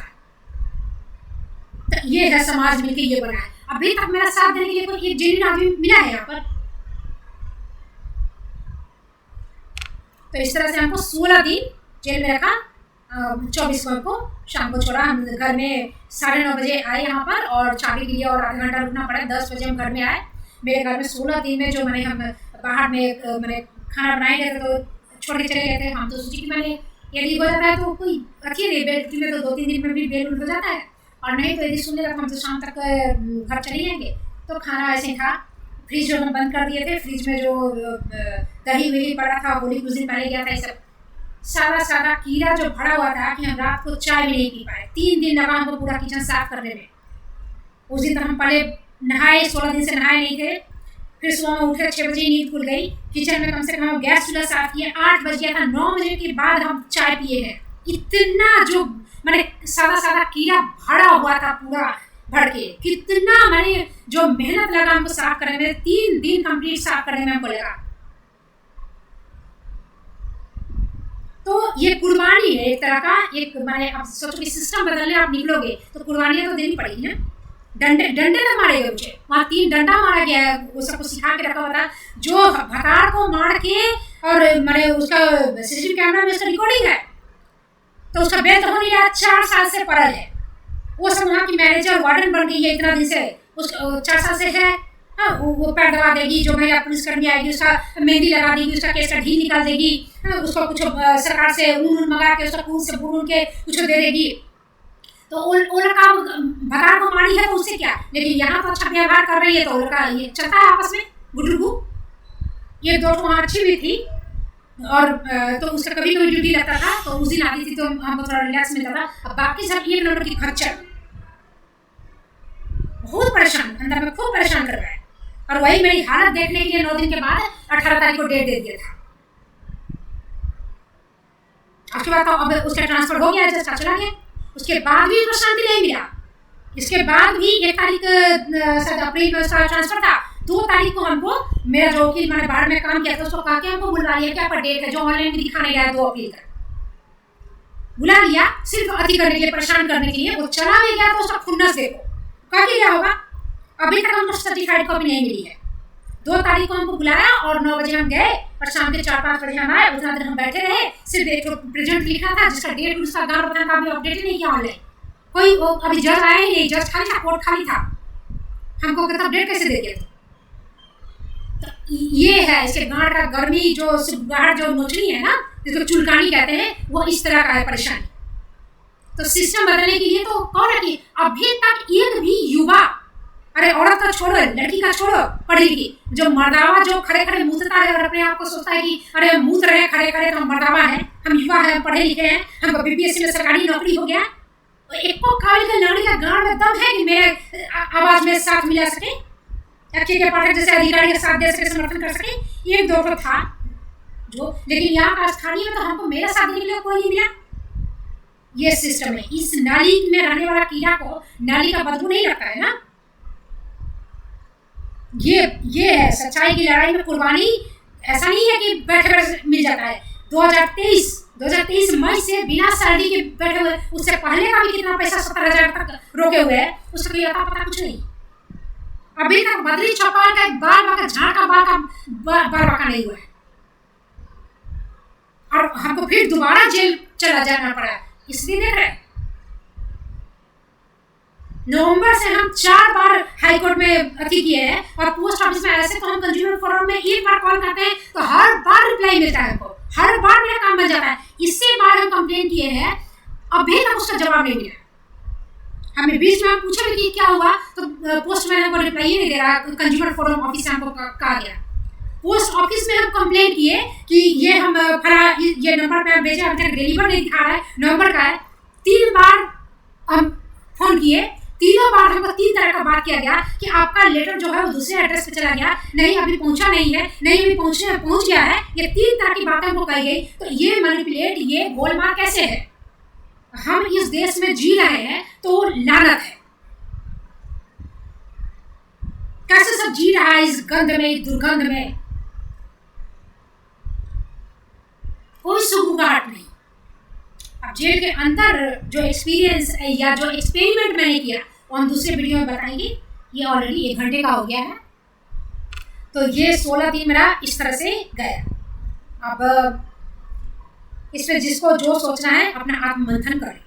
तो ये है समाज मिलकर ये बना है। अभी तक मेरा साथ देने के लिए कोई एक जेन्युइन आदमी मिला है यहाँ पर। तो इस तरह से हमको 16 दिन जेल में रखा। 24 को शाम को छोड़ा। हम घर में 9:30 बजे आए यहाँ पर और चाबी के लिए और आधा घंटा रुकना पड़ा। 10 बजे हम घर में आए। मेरे घर में 16 दिन में जो मैंने हम बाहर में मैंने खाना बनाए गए थे तो छोड़ के चले गए थे। हम तो सोची कि मैंने यदि हो जाता है तो कोई रखिए नहीं, बेल में तो 2-3 दिन में भी बेल हो जाता है, और नहीं तो यदि सुनने लगा हम तो शाम तक घर चले जाएंगे। तो खाना ऐसे था। फ्रिज जो हम बंद कर दिए थे, फ्रिज में जो दही वही पड़ा था, होली कुछ दिन पहले गया था, ये सब सादा कीड़ा जो भरा हुआ था कि हम रात को चाय भी नहीं पी पाए। 3 दिन लगा हमको पूरा किचन साफ करने में। उस दिन तक हम पहले नहाए, 16 दिन से नहाए नहीं थे। फिर सुबह में उठे 6 बजे नींद खुल गई। किचन में कम से कम गैस चूल्हा साफ किए, 8 बज गया था। 9 बजे के बाद हम चाय पिए हैं। इतना जो मैंने सादा कीड़ा भरा हुआ था पूरा भर के, कितना मैंने जो मेहनत लगा हमको साफ करने में, 3 दिन कंप्लीट साफ करने में हमको लगा। तो ये कुर्बानी है एक तरह का। एक मैंने अब सोचो कि सिस्टम बदलने आप निकलोगे तो कुर्बानियां तो देनी पड़ेगी ना। डंडे तक मारे गए मुझे वहाँ। 3 डंडा मारा गया है। वो सबको सिखा के रखा हुआ था। जो भताड़ को मार के और मैंने उसका सीसीटीवी कैमरा में उसका रिकॉर्डिंग है, तो उसका बेल तो हो नहीं रहा। 4 साल से पड़ल है। वो सब वहाँ की मैनेजर वार्डन बन गई है इतना दिन से। उस 4 साल से है। हाँ, वो पैर दबा देगी, जो महिला पुलिसकर्मी आएगी उसका मेहंदी लगा देगी, उसका केस का ढील निकाल देगी। हाँ, उसको कुछ सरकार से ऊन मंगा के उसका खून से बुन के कुछ दे देगी। तो उनका भताड़ को मारी है तो उससे क्या। लेकिन यहाँ तो अच्छा व्यवहार कर रही है तो उनका ये चलता है आपस में गुटुरगु। ये दोस्त वहाँ अच्छी भी थी और तो उसका कभी ड्यूटी लगता था तो उस दिन आती थी तो हमको थोड़ा रिलैक्स मिलता था। अब बाकी सब 1 नंबर की खच्चर, बहुत परेशान, अंदर में खूब परेशान कर रहा है। और वही मेरी हालत देखने के लिए 9 दिन के बाद 18 तारीख को डेट दे दिया था। उसके बाद तो अब उसका ट्रांसफर हो गया, जैसा चला गया। उसके बाद भी उसको शांति नहीं मिला। इसके बाद भी 1 तारीख शायद अप्रैल में उसका ट्रांसफर था। 2 तारीख को हमको मेरा जो वकील मैंने बाहर में काम किया था उसको कहा कि हमको बुलवा लिया, क्या पर डेट है जो ऑनलाइन भी दिखाने गया 2 अप्रैल तक बुला लिया, सिर्फ अति करने के लिए, परेशान करने के लिए। वो चला भी गया तो उसका खुन्नस देखो क्या क्या होगा। अभी तक हमको सर्टिफाइड कॉपी नहीं मिली है। 2 तारीख को हमको बुलाया और 9 बजे हम गए और शाम के 4-5 बजे हम आए। उतना देर हम बैठे रहे। सिर्फ एक प्रेजेंट लिखा था जिसका डेट उसका गाँव बताने का भी अपडेट नहीं किया ऑनलाइन। कोई अभी जज आया ही नहीं, जज खाली था, कोर्ट खाली था। हमको कहता अपडेट कैसे दे दिया। तो ये है इसके गाँड का गर्मी, जो गाढ़ जो नोचनी है ना, जिसको चुलकानी कहते हैं, वो इस तरह का है परेशानी। तो सिस्टम बदलने के लिए तो कौन है कि अभी तक एक भी युवा, अरे औरत का छोड़ो, लड़की का छोड़ो, पढ़ी लिखी, जो मर्दावा जो खड़े खड़े मूतता है और अपने आप को सोचता है कि अरे मूत रहे खड़े खड़े तो हम मर्दावा है, हम युवा है, पढ़े लिखे हैं, हमको बीपीएससी में सरकारी नौकरी हो गया। एक को काबिल का लड़की का गाँव में दम है कि मेरे आवाज में साथ मिला सके, अच्छे के पाठक जैसे अधिकारी के साथ दे सके, समर्थन कर सके। 1-2 था जो, लेकिन यहाँ का स्थानीय में तो हमको मेरा साथ देने के लिए कोई नहीं मिला। ये सिस्टम है। इस नाली में रहने वाला कीड़ा को नाली का बदबू नहीं लगता है ना। ये है सच्चाई की लड़ाई में कुर्बानी। ऐसा नहीं है कि बैठे बैठे मिल जाता है। 2023 मई से बिना सैलरी के बैठे हुए, उससे पहले का भी कितना पैसा 70,000 तक रोके हुए है, उसका कोई अता पता कुछ नहीं। अभी तक बदली चौपाल का बाल बाका, झाड़ का बाल बाका नहीं हुआ है। और हमको फिर दोबारा जेल चला जाना पड़ा, इसलिए देख रहे नवंबर से हम 4 बार हाई कोर्ट में अति किए हैं और पोस्ट ऑफिस में ऐसे तो हम कंज्यूमर फोरम में एक बार कॉल करते हैं तो हर बार रिप्लाई मिलता है हमको, हर बार मेरा काम बन जाता है। इससे बार हम कंप्लेन किए हैं, अभी तक उसका जवाब नहीं मिला। हमें बीच में हम पूछे भी कि क्या हुआ, तो पोस्टमैन हमको रिप्लाई ही नहीं दे रहा। कंज्यूमर फोरम ऑफिस से हमको कहा गया, पोस्ट ऑफिस में हम कंप्लेन किए कि ये हम ये नंबर पे भेजे, अभी तक डिलीवर नहीं दिखा रहा है, नवंबर का है। 3 बार हम फोन किए, तीनों बार हमको 3 तरह का बात किया गया कि आपका लेटर जो है वो दूसरे एड्रेस पे चला गया, नहीं अभी पहुंचा नहीं है, नहीं अभी पहुंच गया है। ये 3 तरह की बातें हमको कही गई। तो ये मैनिपुलेट, ये गोलमाल कैसे है? हम इस देश में जी रहे हैं तो लानत है। कैसे सब जी रहा है इस गंध में, दुर्गंध में, कोई सुगुगाहट नहीं। अब जेल के अंदर जो एक्सपीरियंस या जो एक्सपेरिमेंट मैंने किया वो हम दूसरे वीडियो में बताएंगे। ये ऑलरेडी 1 घंटे का हो गया है। तो ये 16 दिन मेरा इस तरह से गया। अब इस पर जिसको जो सोचना है अपना आत्ममंथन करें।